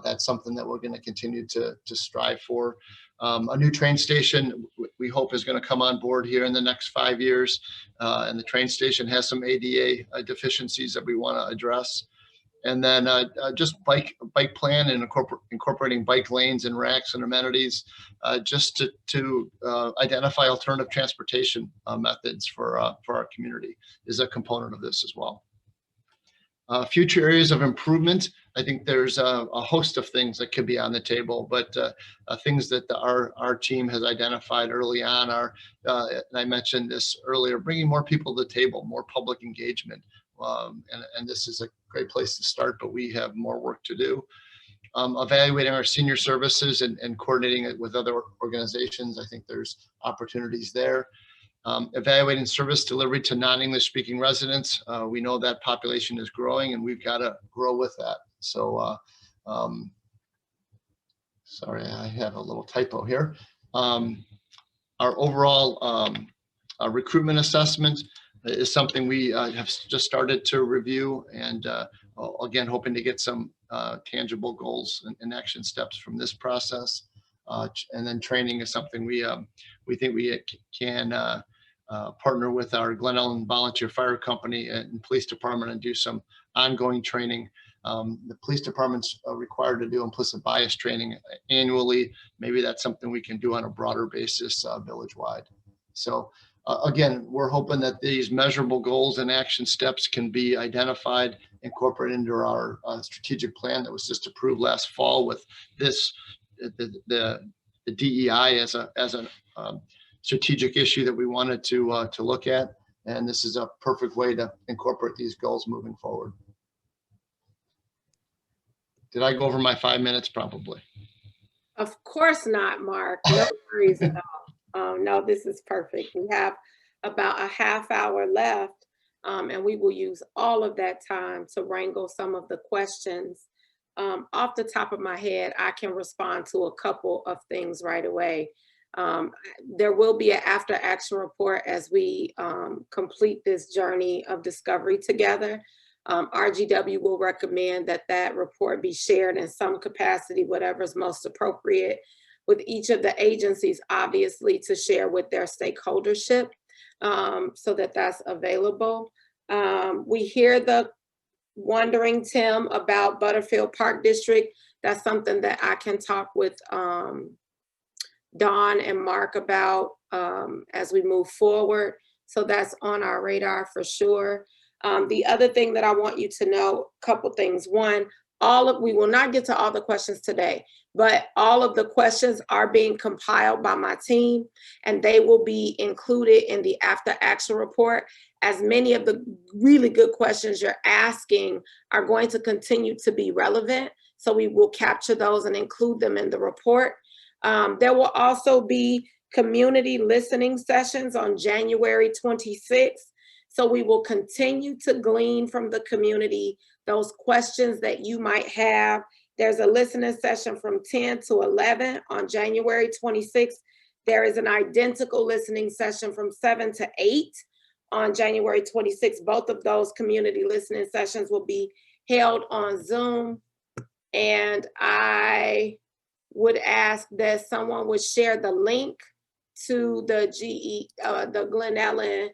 S2: That's something that we're going to continue to strive for. A new train station we hope is going to come on board here in the next 5 years. And the train station has some ADA deficiencies that we want to address. And then just bike plan and incorporating bike lanes and racks and amenities just to identify alternative transportation methods for our community is a component of this as well. Future areas of improvement, I think there's a host of things that could be on the table, but things that our team has identified early on are, and I mentioned this earlier, bringing more people to the table, more public engagement. And this is a great place to start, but we have more work to do. evaluating our senior services and coordinating it with other organizations. I think there's opportunities there. Evaluating service delivery to non-English speaking residents. We know that population is growing and we've got to grow with that. So, sorry, I have a little typo here. Our overall recruitment assessment is something we have just started to review, and again, hoping to get some tangible goals and action steps from this process. And then training is something we think we can partner with our Glen Ellyn Volunteer Fire Company and Police Department and do some ongoing training. The police department's required to do implicit bias training annually. Maybe that's something we can do on a broader basis village-wide. So again, we're hoping that these measurable goals and action steps can be identified, incorporated into our strategic plan that was just approved last fall with this, the DEI as a strategic issue that we wanted to look at. And this is a perfect way to incorporate these goals moving forward. Did I go over my 5 minutes? Probably.
S1: Of course not, Mark. No worries at all. No, this is perfect. We have about a half hour left, and we will use all of that time to wrangle some of the questions. Off the top of my head, I can respond to a couple of things right away. There will be an after action report as we complete this journey of discovery together. RGW will recommend that that report be shared in some capacity, whatever is most appropriate, with each of the agencies, obviously, to share with their stakeholdership so that that's available. We hear the wondering, Tim, about Butterfield Park District. That's something that I can talk with Dawn and Mark about as we move forward. So that's on our radar for sure. The other thing that I want you to know, a couple things. One, we will not get to all the questions today, but all of the questions are being compiled by my team and they will be included in the after action report, as many of the really good questions you're asking are going to continue to be relevant. So we will capture those and include them in the report. There will also be community listening sessions on January 26th. So we will continue to glean from the community those questions that you might have. There's a listening session from 10 to 11 on January 26th. There is an identical listening session from 7 to 8 on January 26th. Both of those community listening sessions will be held on Zoom. And I would ask that someone would share the link to the Glen Ellyn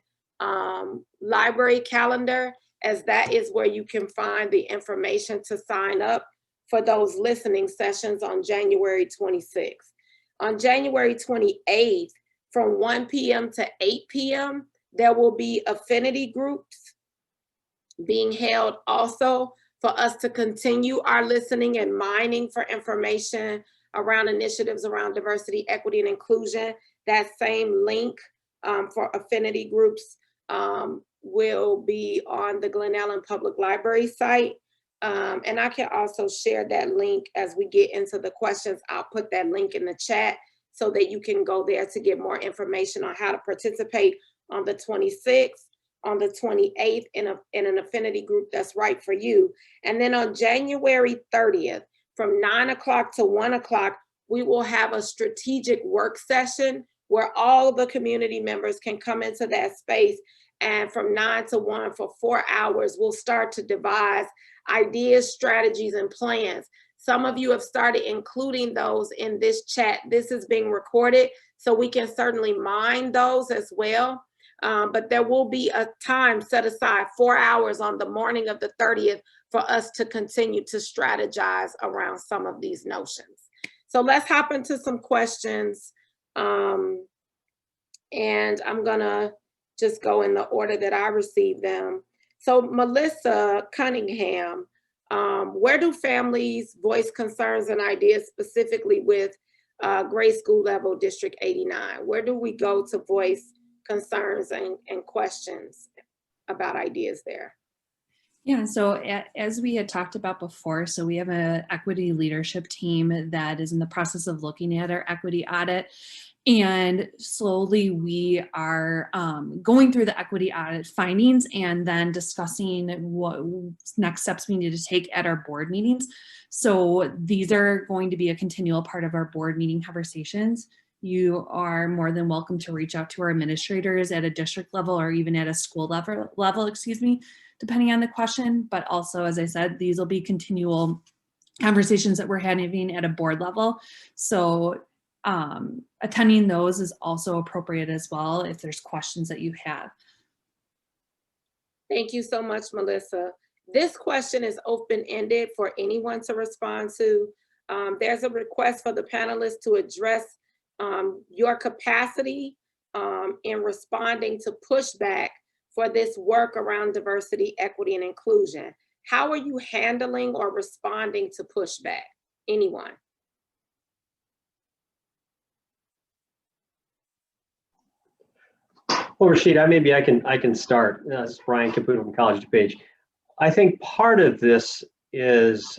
S1: library calendar, as that is where you can find the information to sign up for those listening sessions on January 26th. On January 28th, from 1 p.m. to 8 p.m., there will be affinity groups being held also for us to continue our listening and mining for information around initiatives around diversity, equity, and inclusion. That same link for affinity groups will be on the Glen Ellyn Public Library site. And I can also share that link as we get into the questions. I'll put that link in the chat so that you can go there to get more information on how to participate on the 26th, on the 28th in an affinity group that's right for you. And then on January 30th, from 9 o'clock to 1 o'clock, we will have a strategic work session where all the community members can come into that space. And from 9 to 1 for 4 hours, we'll start to devise ideas, strategies, and plans. Some of you have started including those in this chat. This is being recorded, so we can certainly mine those as well. But there will be a time set aside, 4 hours on the morning of the 30th, for us to continue to strategize around some of these notions. So let's hop into some questions. And I'm gonna just go in the order that I received them. So Melissa Cunningham, where do families voice concerns and ideas specifically with grade school level District 89? Where do we go to voice concerns and questions about ideas there?
S5: Yeah, so as we had talked about before, so we have an equity leadership team that is in the process of looking at our equity audit. And slowly we are going through the equity audit findings and then discussing what next steps we need to take at our board meetings. So these are going to be a continual part of our board meeting conversations. You are more than welcome to reach out to our administrators at a district level or even at a school level, excuse me, depending on the question. But also, as I said, these will be continual conversations that we're having at a board level. So attending those is also appropriate as well if there's questions that you have.
S1: Thank you so much, Melissa. This question is open-ended for anyone to respond to. There's a request for the panelists to address your capacity in responding to pushback for this work around diversity, equity, and inclusion. How are you handling or responding to pushback? Anyone?
S8: Well, Reesheda, maybe I can start. This is Brian Caputo from College DuPage. I think part of this is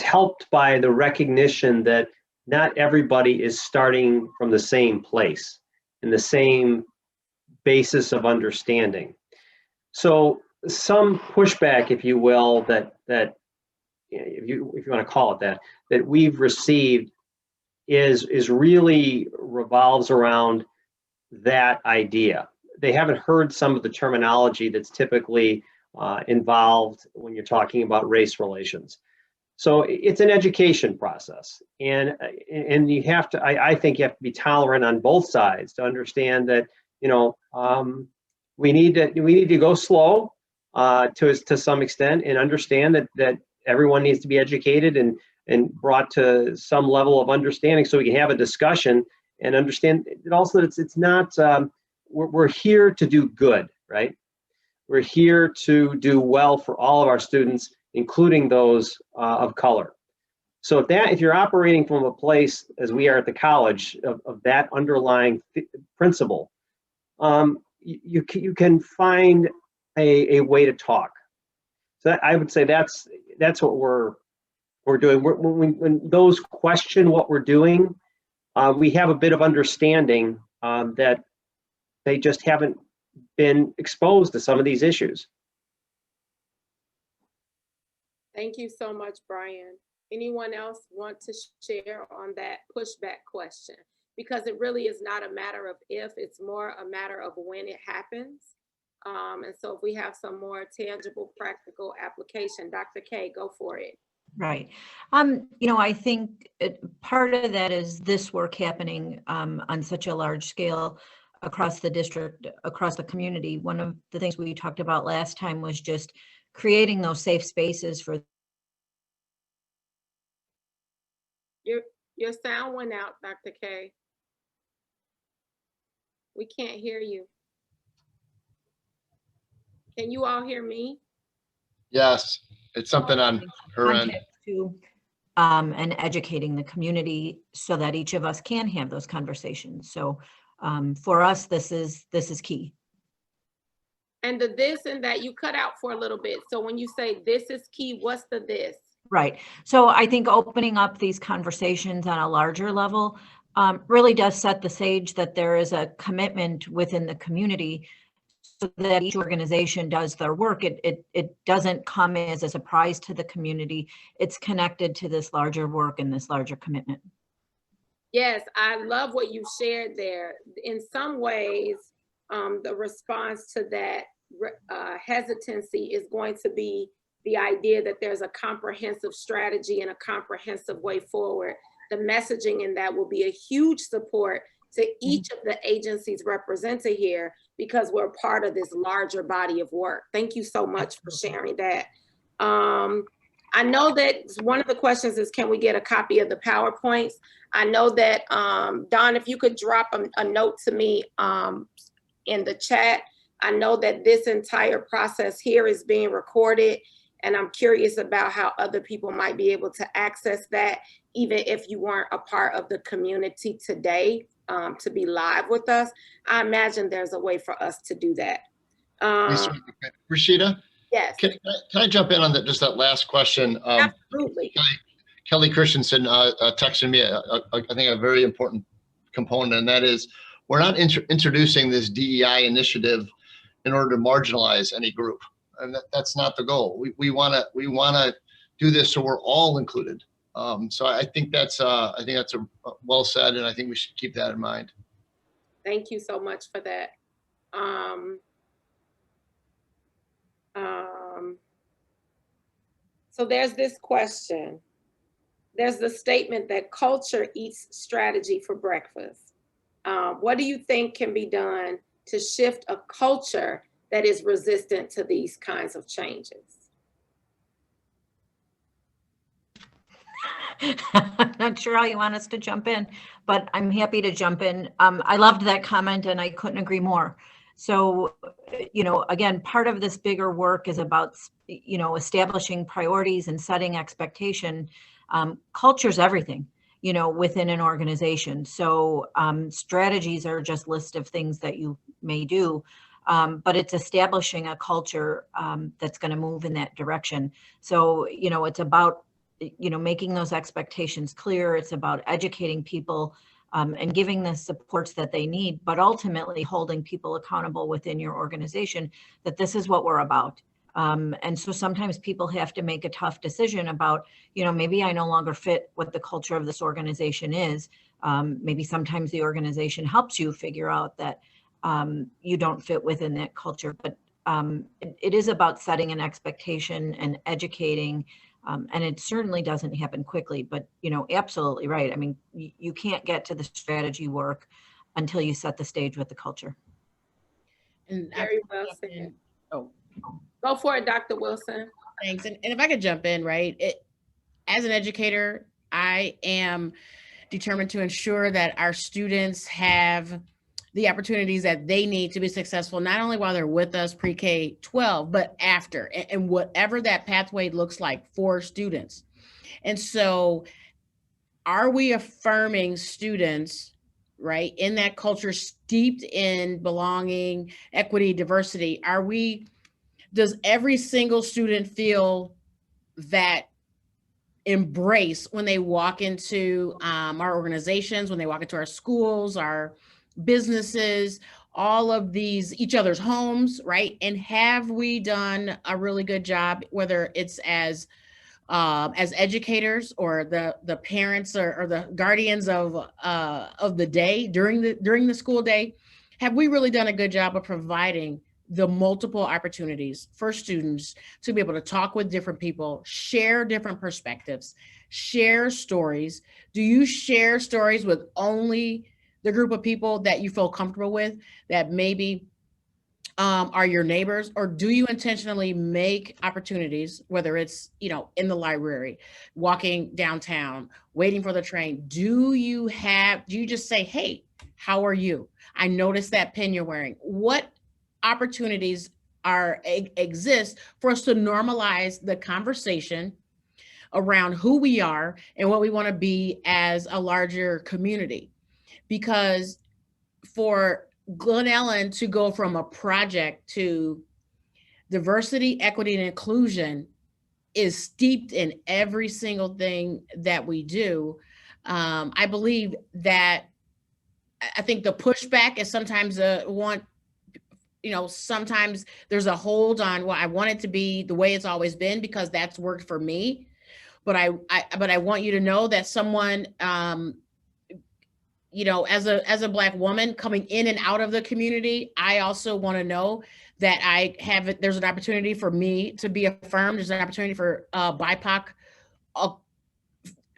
S8: helped by the recognition that not everybody is starting from the same place and the same basis of understanding. So some pushback, if you will, that if you want to call it that we've received is really revolves around that idea. They haven't heard some of the terminology that's typically involved when you're talking about race relations. So it's an education process, and you have to. I think you have to be tolerant on both sides to understand that we need to go slow to some extent and understand that everyone needs to be educated and brought to some level of understanding so we can have a discussion and understand it also that it's not. We're here to do good, right? We're here to do well for all of our students, including those of color. So if you're operating from a place, as we are at the college, of that underlying principle, you can find a way to talk. So I would say that's what we're doing. When those question what we're doing, we have a bit of understanding that they just haven't been exposed to some of these issues.
S1: Thank you so much, Brian. Anyone else want to share on that pushback question? Because it really is not a matter of if, it's more a matter of when it happens. And so if we have some more tangible, practical application, Dr. K, go for it.
S4: Right. I think part of that is this work happening on such a large scale across the district, across the community. One of the things we talked about last time was just creating those safe spaces for.
S1: Your sound went out, Dr. K. We can't hear you. Can you all hear me?
S2: Yes, it's something on her end.
S4: To, and educating the community so that each of us can have those conversations. So for us, this is key.
S1: And the this and that you cut out for a little bit. So when you say this is key, what's the this?
S4: Right. So I think opening up these conversations on a larger level really does set the stage that there is a commitment within the community so that each organization does their work. It doesn't come as a surprise to the community. It's connected to this larger work and this larger commitment.
S1: Yes, I love what you shared there. In some ways, the response to that hesitancy is going to be the idea that there's a comprehensive strategy and a comprehensive way forward. The messaging in that will be a huge support to each of the agencies represented here because we're part of this larger body of work. Thank you so much for sharing that. I know that one of the questions is, can we get a copy of the PowerPoints? I know that, Don, if you could drop a note to me in the chat. I know that this entire process here is being recorded, and I'm curious about how other people might be able to access that, even if you weren't a part of the community today, to be live with us. I imagine there's a way for us to do that.
S2: Reesheda,
S1: Yes,
S2: can I jump in on that, just that last question?
S1: absolutely.
S2: Kelly Christensen texted me, I think, a very important component, and that is we're not introducing this DEI initiative in order to marginalize any group, and that's not the goal. We want to do this so we're all included. So I think that's a well said, and I think we should keep that in mind.
S1: Thank you so much for that. So there's this question. There's the statement that culture eats strategy for breakfast. What do you think can be done to shift a culture that is resistant to these kinds of changes?
S4: I'm not sure how you want us to jump in, but I'm happy to jump in. I loved that comment and I couldn't agree more. So, again, part of this bigger work is about, establishing priorities and setting expectation. Culture's everything, within an organization. So strategies are just a list of things that you may do, but it's establishing a culture that's going to move in that direction. So, it's about, making those expectations clear. It's about educating people and giving the supports that they need, but ultimately holding people accountable within your organization that this is what we're about. And so sometimes people have to make a tough decision about, maybe I no longer fit what the culture of this organization is. Maybe sometimes the organization helps you figure out that you don't fit within that culture, but it is about setting an expectation and educating. And it certainly doesn't happen quickly, but, absolutely right. I mean, you can't get to the strategy work until you set the stage with the culture.
S6: And
S1: Very well said.
S6: Oh,
S1: Go for it, Dr. Wilson.
S6: thanks. And if I could jump in, right? As an educator, I am determined to ensure that our students have the opportunities that they need to be successful, not only while they're with us pre-K 12, but after, and whatever that pathway looks like for students. And so are we affirming students, right, in that culture steeped in belonging, equity, diversity? Does every single student feel that embrace when they walk into our organizations, when they walk into our schools, our businesses, all of these, each other's homes, right? And have we done a really good job, whether it's as educators or the parents or the guardians of the day during the school day? Have we really done a good job of providing the multiple opportunities for students to be able to talk with different people, share different perspectives, share stories? Do you share stories with only the group of people that you feel comfortable with, that maybe are your neighbors, or do you intentionally make opportunities, whether it's, in the library, walking downtown, waiting for the train? Do you just say, hey, how are you? I noticed that pin you're wearing. What opportunities exist for us to normalize the conversation around who we are and what we want to be as a larger community? Because for Glen Ellyn to go from a project to diversity, equity, and inclusion is steeped in every single thing that we do. I believe that, I think the pushback is sometimes sometimes there's a hold on, well, I want it to be the way it's always been because that's worked for me. But I want you to know that someone, as a Black woman coming in and out of the community, I also want to know that there's an opportunity for me to be affirmed. There's an opportunity for BIPOC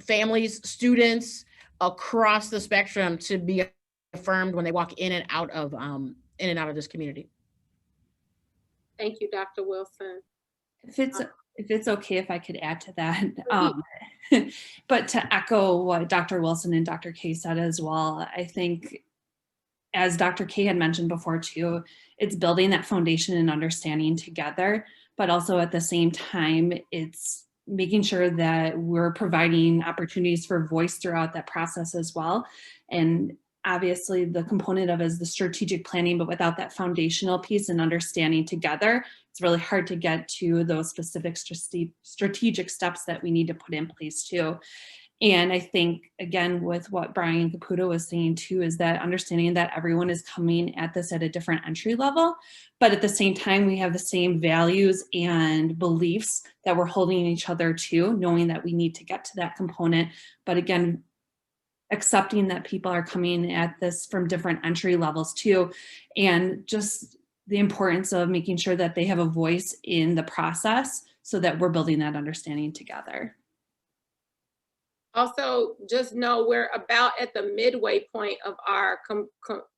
S6: families, students across the spectrum to be affirmed when they walk in and out of this community.
S1: Thank you, Dr. Wilson.
S5: If it's okay, if I could add to that, but to echo what Dr. Wilson and Dr. K said as well, I think, as Dr. K had mentioned before too, it's building that foundation and understanding together, but also at the same time, it's making sure that we're providing opportunities for voice throughout that process as well. And obviously the component of is the strategic planning, but without that foundational piece and understanding together, it's really hard to get to those specific strategic steps that we need to put in place too. And I think, again, with what Brian Caputo was saying too, is that understanding that everyone is coming at this at a different entry level, but at the same time, we have the same values and beliefs that we're holding each other to, knowing that we need to get to that component. But again, accepting that people are coming at this from different entry levels too, and just the importance of making sure that they have a voice in the process so that we're building that understanding together.
S1: Also, just know we're about at the midway point of our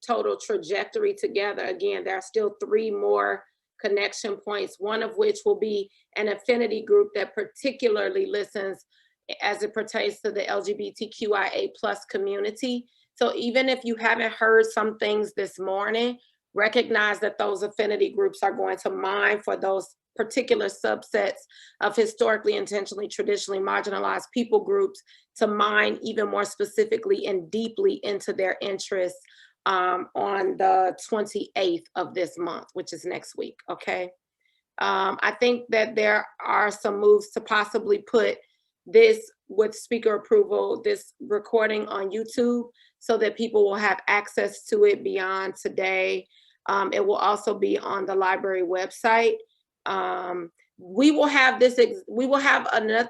S1: total trajectory together. Again, there are still 3 more connection points, one of which will be an affinity group that particularly listens as it pertains to the LGBTQIA+ community. So even if you haven't heard some things this morning, recognize that those affinity groups are going to mine for those particular subsets of historically, intentionally, traditionally marginalized people groups to mine even more specifically and deeply into their interests on the 28th of this month, which is next week, okay? I think that there are some moves to possibly put this, with speaker approval, this recording on YouTube so that people will have access to it beyond today. It will also be on the library website. We will have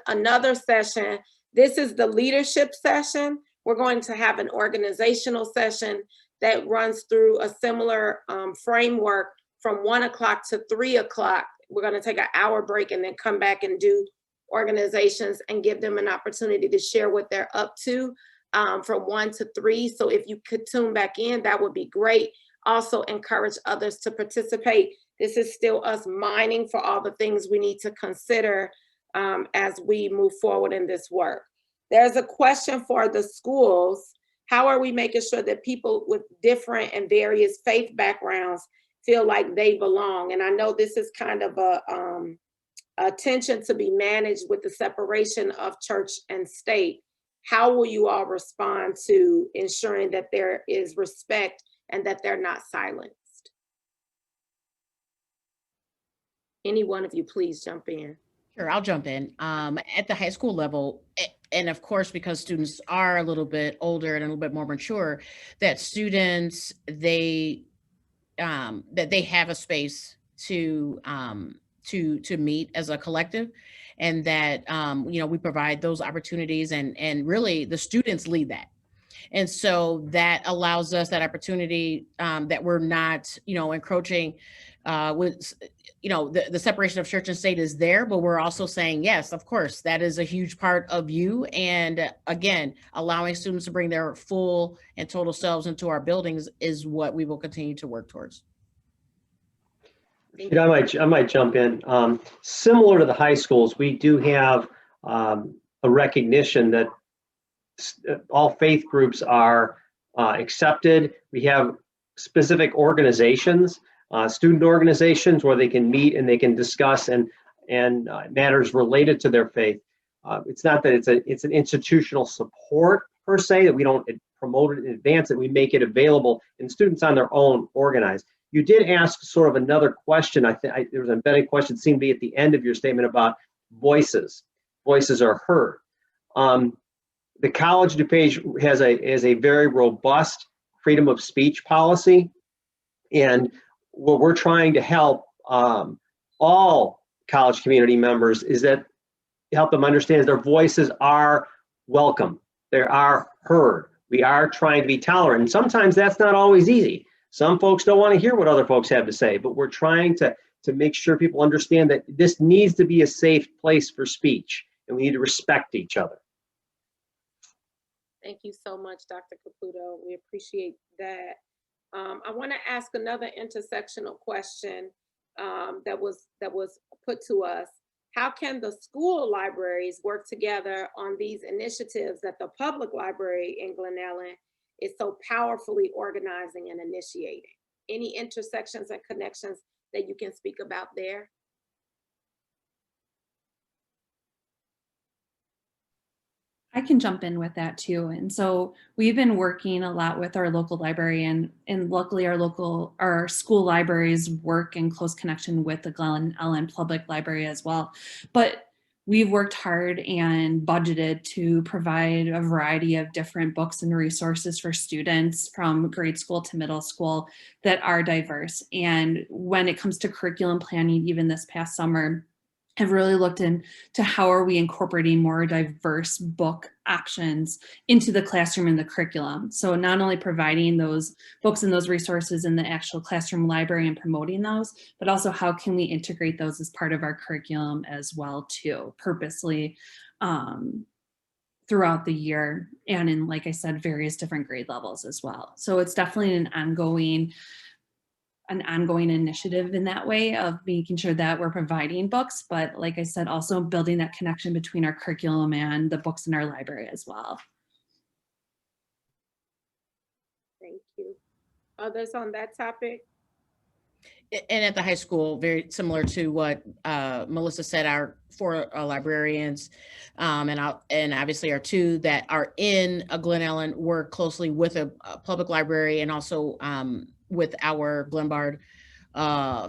S1: another session. This is the leadership session. We're going to have an organizational session that runs through a similar framework from 1 o'clock to 3 o'clock. We're going to take an hour break and then come back and do organizations and give them an opportunity to share what they're up to from 1 to 3. So if you could tune back in, that would be great. Also encourage others to participate. This is still us mining for all the things we need to consider as we move forward in this work. There's a question for the schools. How are we making sure that people with different and various faith backgrounds feel like they belong? And I know this is kind of a tension to be managed with the separation of church and state. How will you all respond to ensuring that there is respect and that they're not silenced? Any one of you, please jump in.
S6: Sure, I'll jump in. At the high school level, and of course, because students are a little bit older and a little bit more mature, that students, that they have a space to meet as a collective, and that we provide those opportunities, and really the students lead that. And so that allows us that opportunity, that we're not, encroaching with, the separation of church and state is there, but we're also saying, yes, of course, that is a huge part of you. And again, allowing students to bring their full and total selves into our buildings is what we will continue to work towards.
S8: I might jump in. Similar to the high schools, we do have a recognition that all faith groups are accepted. We have specific organizations, student organizations, where they can meet and they can discuss and matters related to their faith. It's not that it's an institutional support per se, that we don't promote it in advance, that we make it available and students on their own organize. You did ask sort of another question. I think there was an embedded question, seemed to be at the end of your statement about voices. Voices are heard. The College of DuPage has a very robust freedom of speech policy, and what we're trying to help all college community members is that help them understand their voices are welcome. They are heard. We are trying to be tolerant, and sometimes that's not always easy. Some folks don't want to hear what other folks have to say, but we're trying to make sure people understand that this needs to be a safe place for speech, and we need to respect each other.
S1: Thank you so much, Dr. Caputo. We appreciate that. I want to ask another intersectional question that was put to us. How can the school libraries work together on these initiatives that the public library in Glen Ellyn is so powerfully organizing and initiating? Any intersections and connections that you can speak about there?
S5: I can jump in with that too. And so we've been working a lot with our local library, and luckily our school libraries work in close connection with the Glen Ellyn Public Library as well. But we've worked hard and budgeted to provide a variety of different books and resources for students from grade school to middle school that are diverse. And when it comes to curriculum planning, even this past summer, have really looked into how are we incorporating more diverse book options into the classroom and the curriculum. So not only providing those books and those resources in the actual classroom library and promoting those, but also how can we integrate those as part of our curriculum as well too, purposely throughout the year, and in, like I said, various different grade levels as well. So it's definitely an ongoing initiative in that way of making sure that we're providing books, but like I said, also building that connection between our curriculum and the books in our library as well.
S1: Thank you. Others on that topic?
S6: And at the high school, very similar to what Melissa said, our 4 librarians and obviously our 2 that are in a Glen Ellyn work closely with a public library, and also with our Glenbard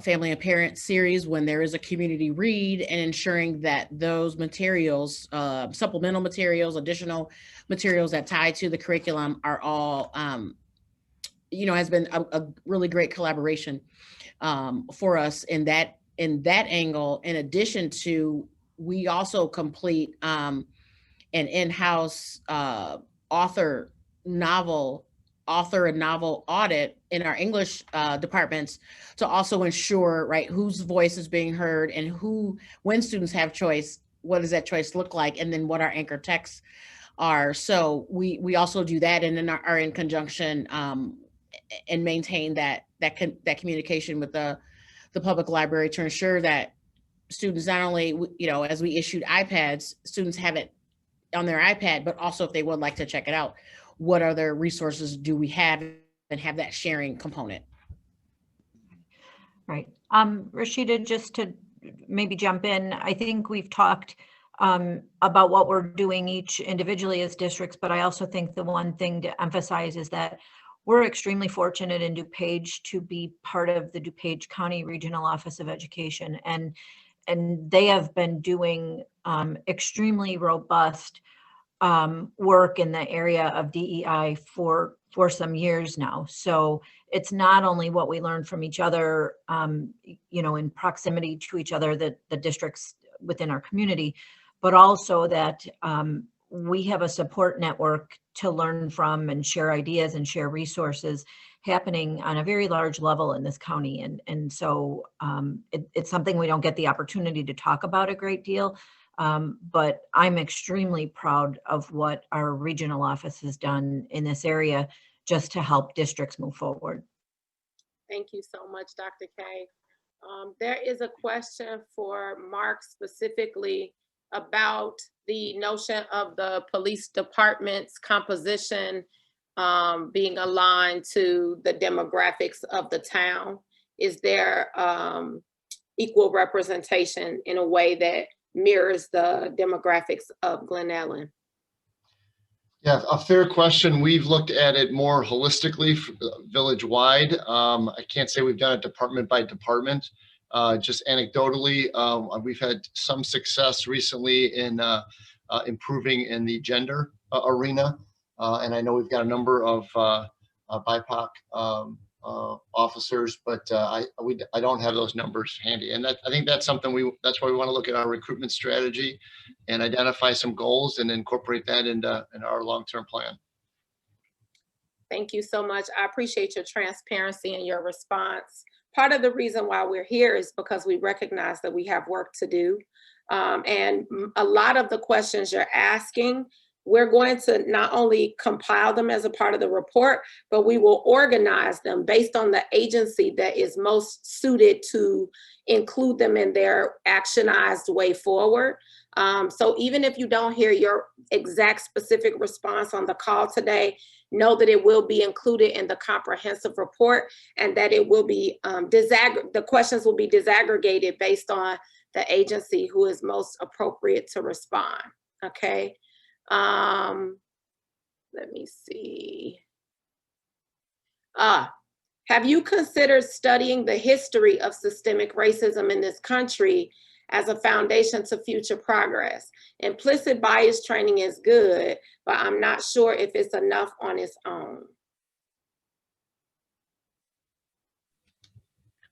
S6: family and parent series when there is a community read, and ensuring that those materials, supplemental materials, additional materials that tie to the curriculum are all, has been a really great collaboration for us in that angle. In addition to, we also complete an in-house author and novel audit in our English departments to also ensure, right, whose voice is being heard, and when students have choice, what does that choice look like, and then what our anchor texts are. So we also do that, and then are in conjunction and maintain that communication with the public library to ensure that students, not only, as we issued iPads, students have it on their iPad, but also if they would like to check it out, what other resources do we have, and have that sharing component.
S4: Right. Reesheda, just to maybe jump in, I think we've talked about what we're doing each individually as districts, but I also think the one thing to emphasize is that we're extremely fortunate in DuPage to be part of the DuPage County Regional Office of Education, and they have been doing extremely robust work in the area of DEI for some years now. So it's not only what we learn from each other, in proximity to each other, the districts within our community, but also that we have a support network to learn from and share ideas and share resources happening on a very large level in this county. And so it's something we don't get the opportunity to talk about a great deal. But I'm extremely proud of what our regional office has done in this area just to help districts move forward.
S1: Thank you so much, Dr. Kay. There is a question for Mark specifically about the notion of the police department's composition being aligned to the demographics of the town. Is there equal representation in a way that mirrors the demographics of Glen Ellyn?
S2: Yeah, a fair question. We've looked at it more holistically, village-wide. I can't say we've done it department by department. Just anecdotally, we've had some success recently in improving in the gender arena. And I know we've got a number of BIPOC officers, but I don't have those numbers handy. And I think that's something that's why we want to look at our recruitment strategy and identify some goals and incorporate that in our long-term plan.
S1: Thank you so much. I appreciate your transparency and your response. Part of the reason why we're here is because we recognize that we have work to do. And a lot of the questions you're asking, we're going to not only compile them as a part of the report, but we will organize them based on the agency that is most suited to include them in their actionized way forward. So even if you don't hear your exact specific response on the call today, know that it will be included in the comprehensive report, and that it will be the questions will be disaggregated based on the agency who is most appropriate to respond. Okay. Let me see. Have you considered studying the history of systemic racism in this country as a foundation to future progress? Implicit bias training is good, but I'm not sure if it's enough on its own.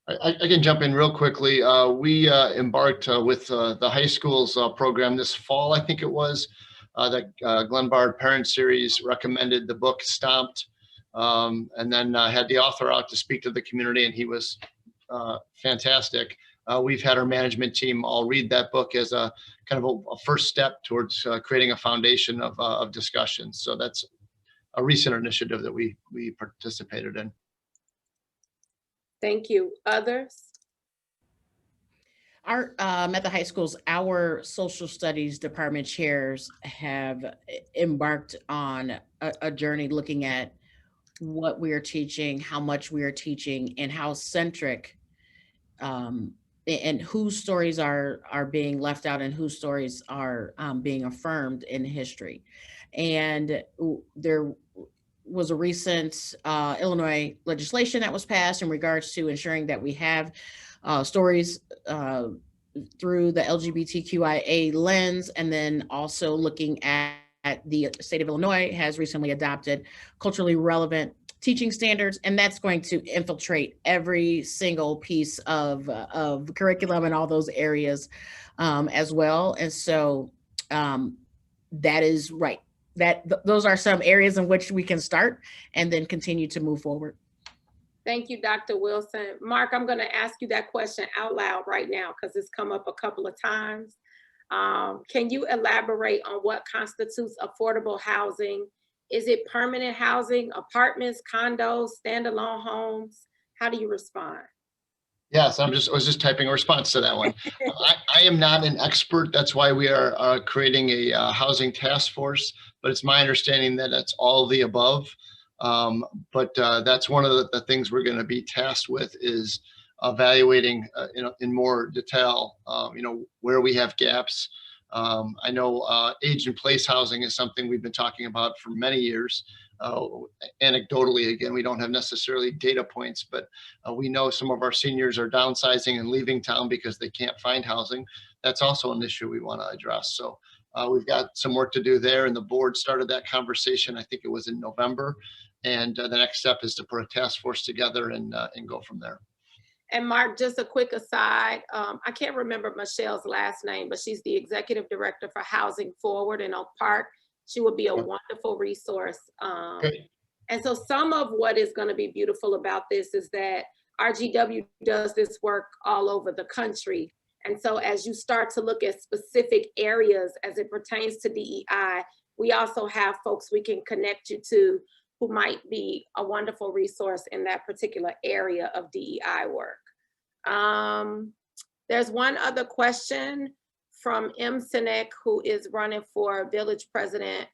S2: I can jump in real quickly. We embarked with the high school's program this fall, I think it was, that Glenbard Parent Series recommended the book Stomped, and then had the author out to speak to the community, and he was fantastic. We've had our management team all read that book as a kind of a first step towards creating a foundation of discussion. So that's a recent initiative that we participated in.
S1: Thank you. Others?
S6: Our at the high schools, our social studies department chairs have embarked on a journey looking at what we are teaching, how much we are teaching, and how centric and whose stories are being left out and whose stories are being affirmed in history. And there was a recent Illinois legislation that was passed in regards to ensuring that we have stories through the LGBTQIA lens, and then also looking at the state of Illinois has recently adopted culturally relevant teaching standards, and that's going to infiltrate every single piece of curriculum in all those areas as well. And so that is right. Those are some areas in which we can start and then continue to move forward.
S1: Thank you, Dr. Wilson. Mark, I'm going to ask you that question out loud right now because it's come up a couple of times. Can you elaborate on what constitutes affordable housing? Is it permanent housing, apartments, condos, standalone homes? How do you respond?
S2: Yes, I was just typing a response to that one. I am not an expert. That's why we are creating a housing task force. But it's my understanding that it's all of the above. But that's one of the things we're going to be tasked with is evaluating in more detail, where we have gaps. I know age and place housing is something we've been talking about for many years. Anecdotally, again, we don't have necessarily data points, but we know some of our seniors are downsizing and leaving town because they can't find housing. That's also an issue we want to address. So we've got some work to do there, and the board started that conversation. I think it was in November, and the next step is to put a task force together and go from there.
S1: And Mark, just a quick aside, I can't remember Michelle's last name, but she's the executive director for Housing Forward in Oak Park. She would be a wonderful resource. And so some of what is going to be beautiful about this is that RGW does this work all over the country. And so as you start to look at specific areas as it pertains to DEI, we also have folks we can connect you to who might be a wonderful resource in that particular area of DEI work. There's one other question from M. Sinek, who is running for village president.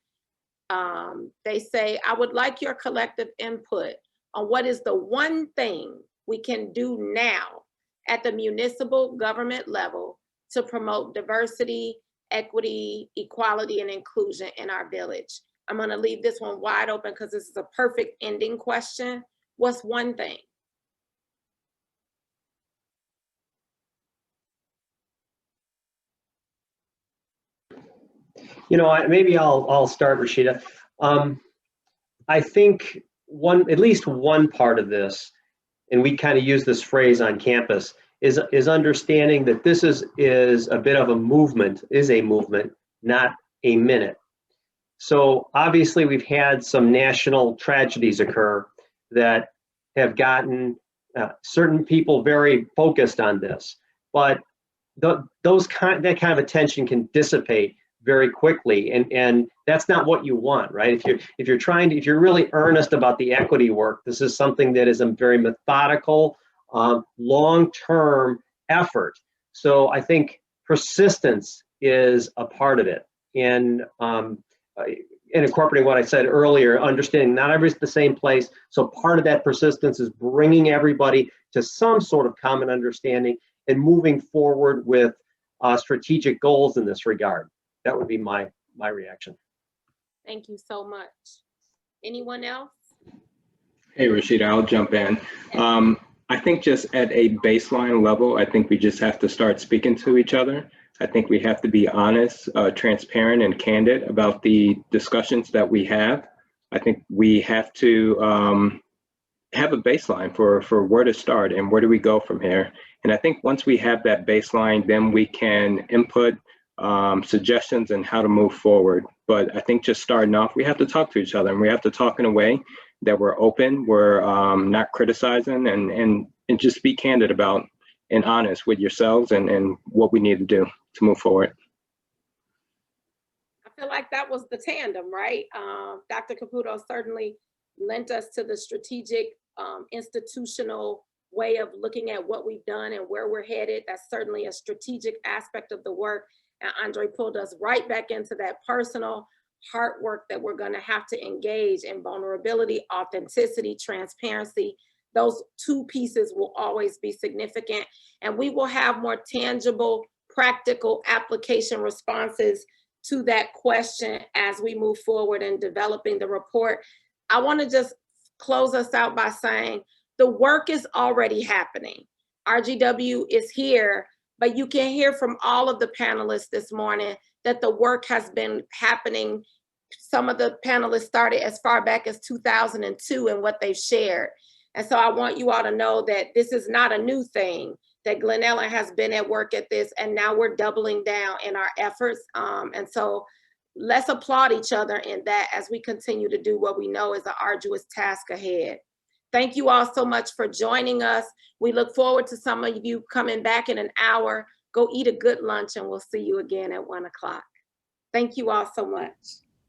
S1: They say, I would like your collective input on what is the one thing we can do now at the municipal government level to promote diversity, equity, equality, and inclusion in our village. I'm going to leave this one wide open because this is a perfect ending question. What's one thing?
S8: Maybe I'll start, Reesheda. I think at least one part of this, and we kind of use this phrase on campus, is understanding that this is a bit of a movement, not a minute. So obviously we've had some national tragedies occur that have gotten certain people very focused on this, but that kind of attention can dissipate very quickly, and that's not what you want, right? If you're really earnest about the equity work, this is something that is a very methodical, long-term effort. So I think persistence is a part of it, and incorporating what I said earlier, understanding not everybody's at the same place. So part of that persistence is bringing everybody to some sort of common understanding and moving forward with strategic goals in this regard. That would be my reaction.
S1: Thank you so much. Anyone else?
S3: Hey, Reesheda, I'll jump in. I think just at a baseline level, I think we just have to start speaking to each other. I think we have to be honest, transparent, and candid about the discussions that we have. I think we have to have a baseline for where to start and where do we go from here. And I think once we have that baseline, then we can input suggestions and how to move forward. But I think just starting off, we have to talk to each other, and we have to talk in a way that we're open, we're not criticizing, and just be candid about and honest with yourselves and what we need to do to move forward.
S1: I feel like that was the tandem, right? Dr. Caputo certainly lent us to the strategic institutional way of looking at what we've done and where we're headed. That's certainly a strategic aspect of the work. And Andre pulled us right back into that personal heart work that we're going to have to engage in: vulnerability, authenticity, transparency. Those two pieces will always be significant, and we will have more tangible, practical application responses to that question as we move forward in developing the report. I want to just close us out by saying the work is already happening. RGW is here, but you can hear from all of the panelists this morning that the work has been happening. Some of the panelists started as far back as 2002 and what they've shared. And so I want you all to know that this is not a new thing, that Glen Ellyn has been at work at this, and now we're doubling down in our efforts. And so let's applaud each other in that as we continue to do what we know is an arduous task ahead. Thank you all so much for joining us. We look forward to some of you coming back in an hour. Go eat a good lunch, and we'll see you again at 1 o'clock. Thank you all so much.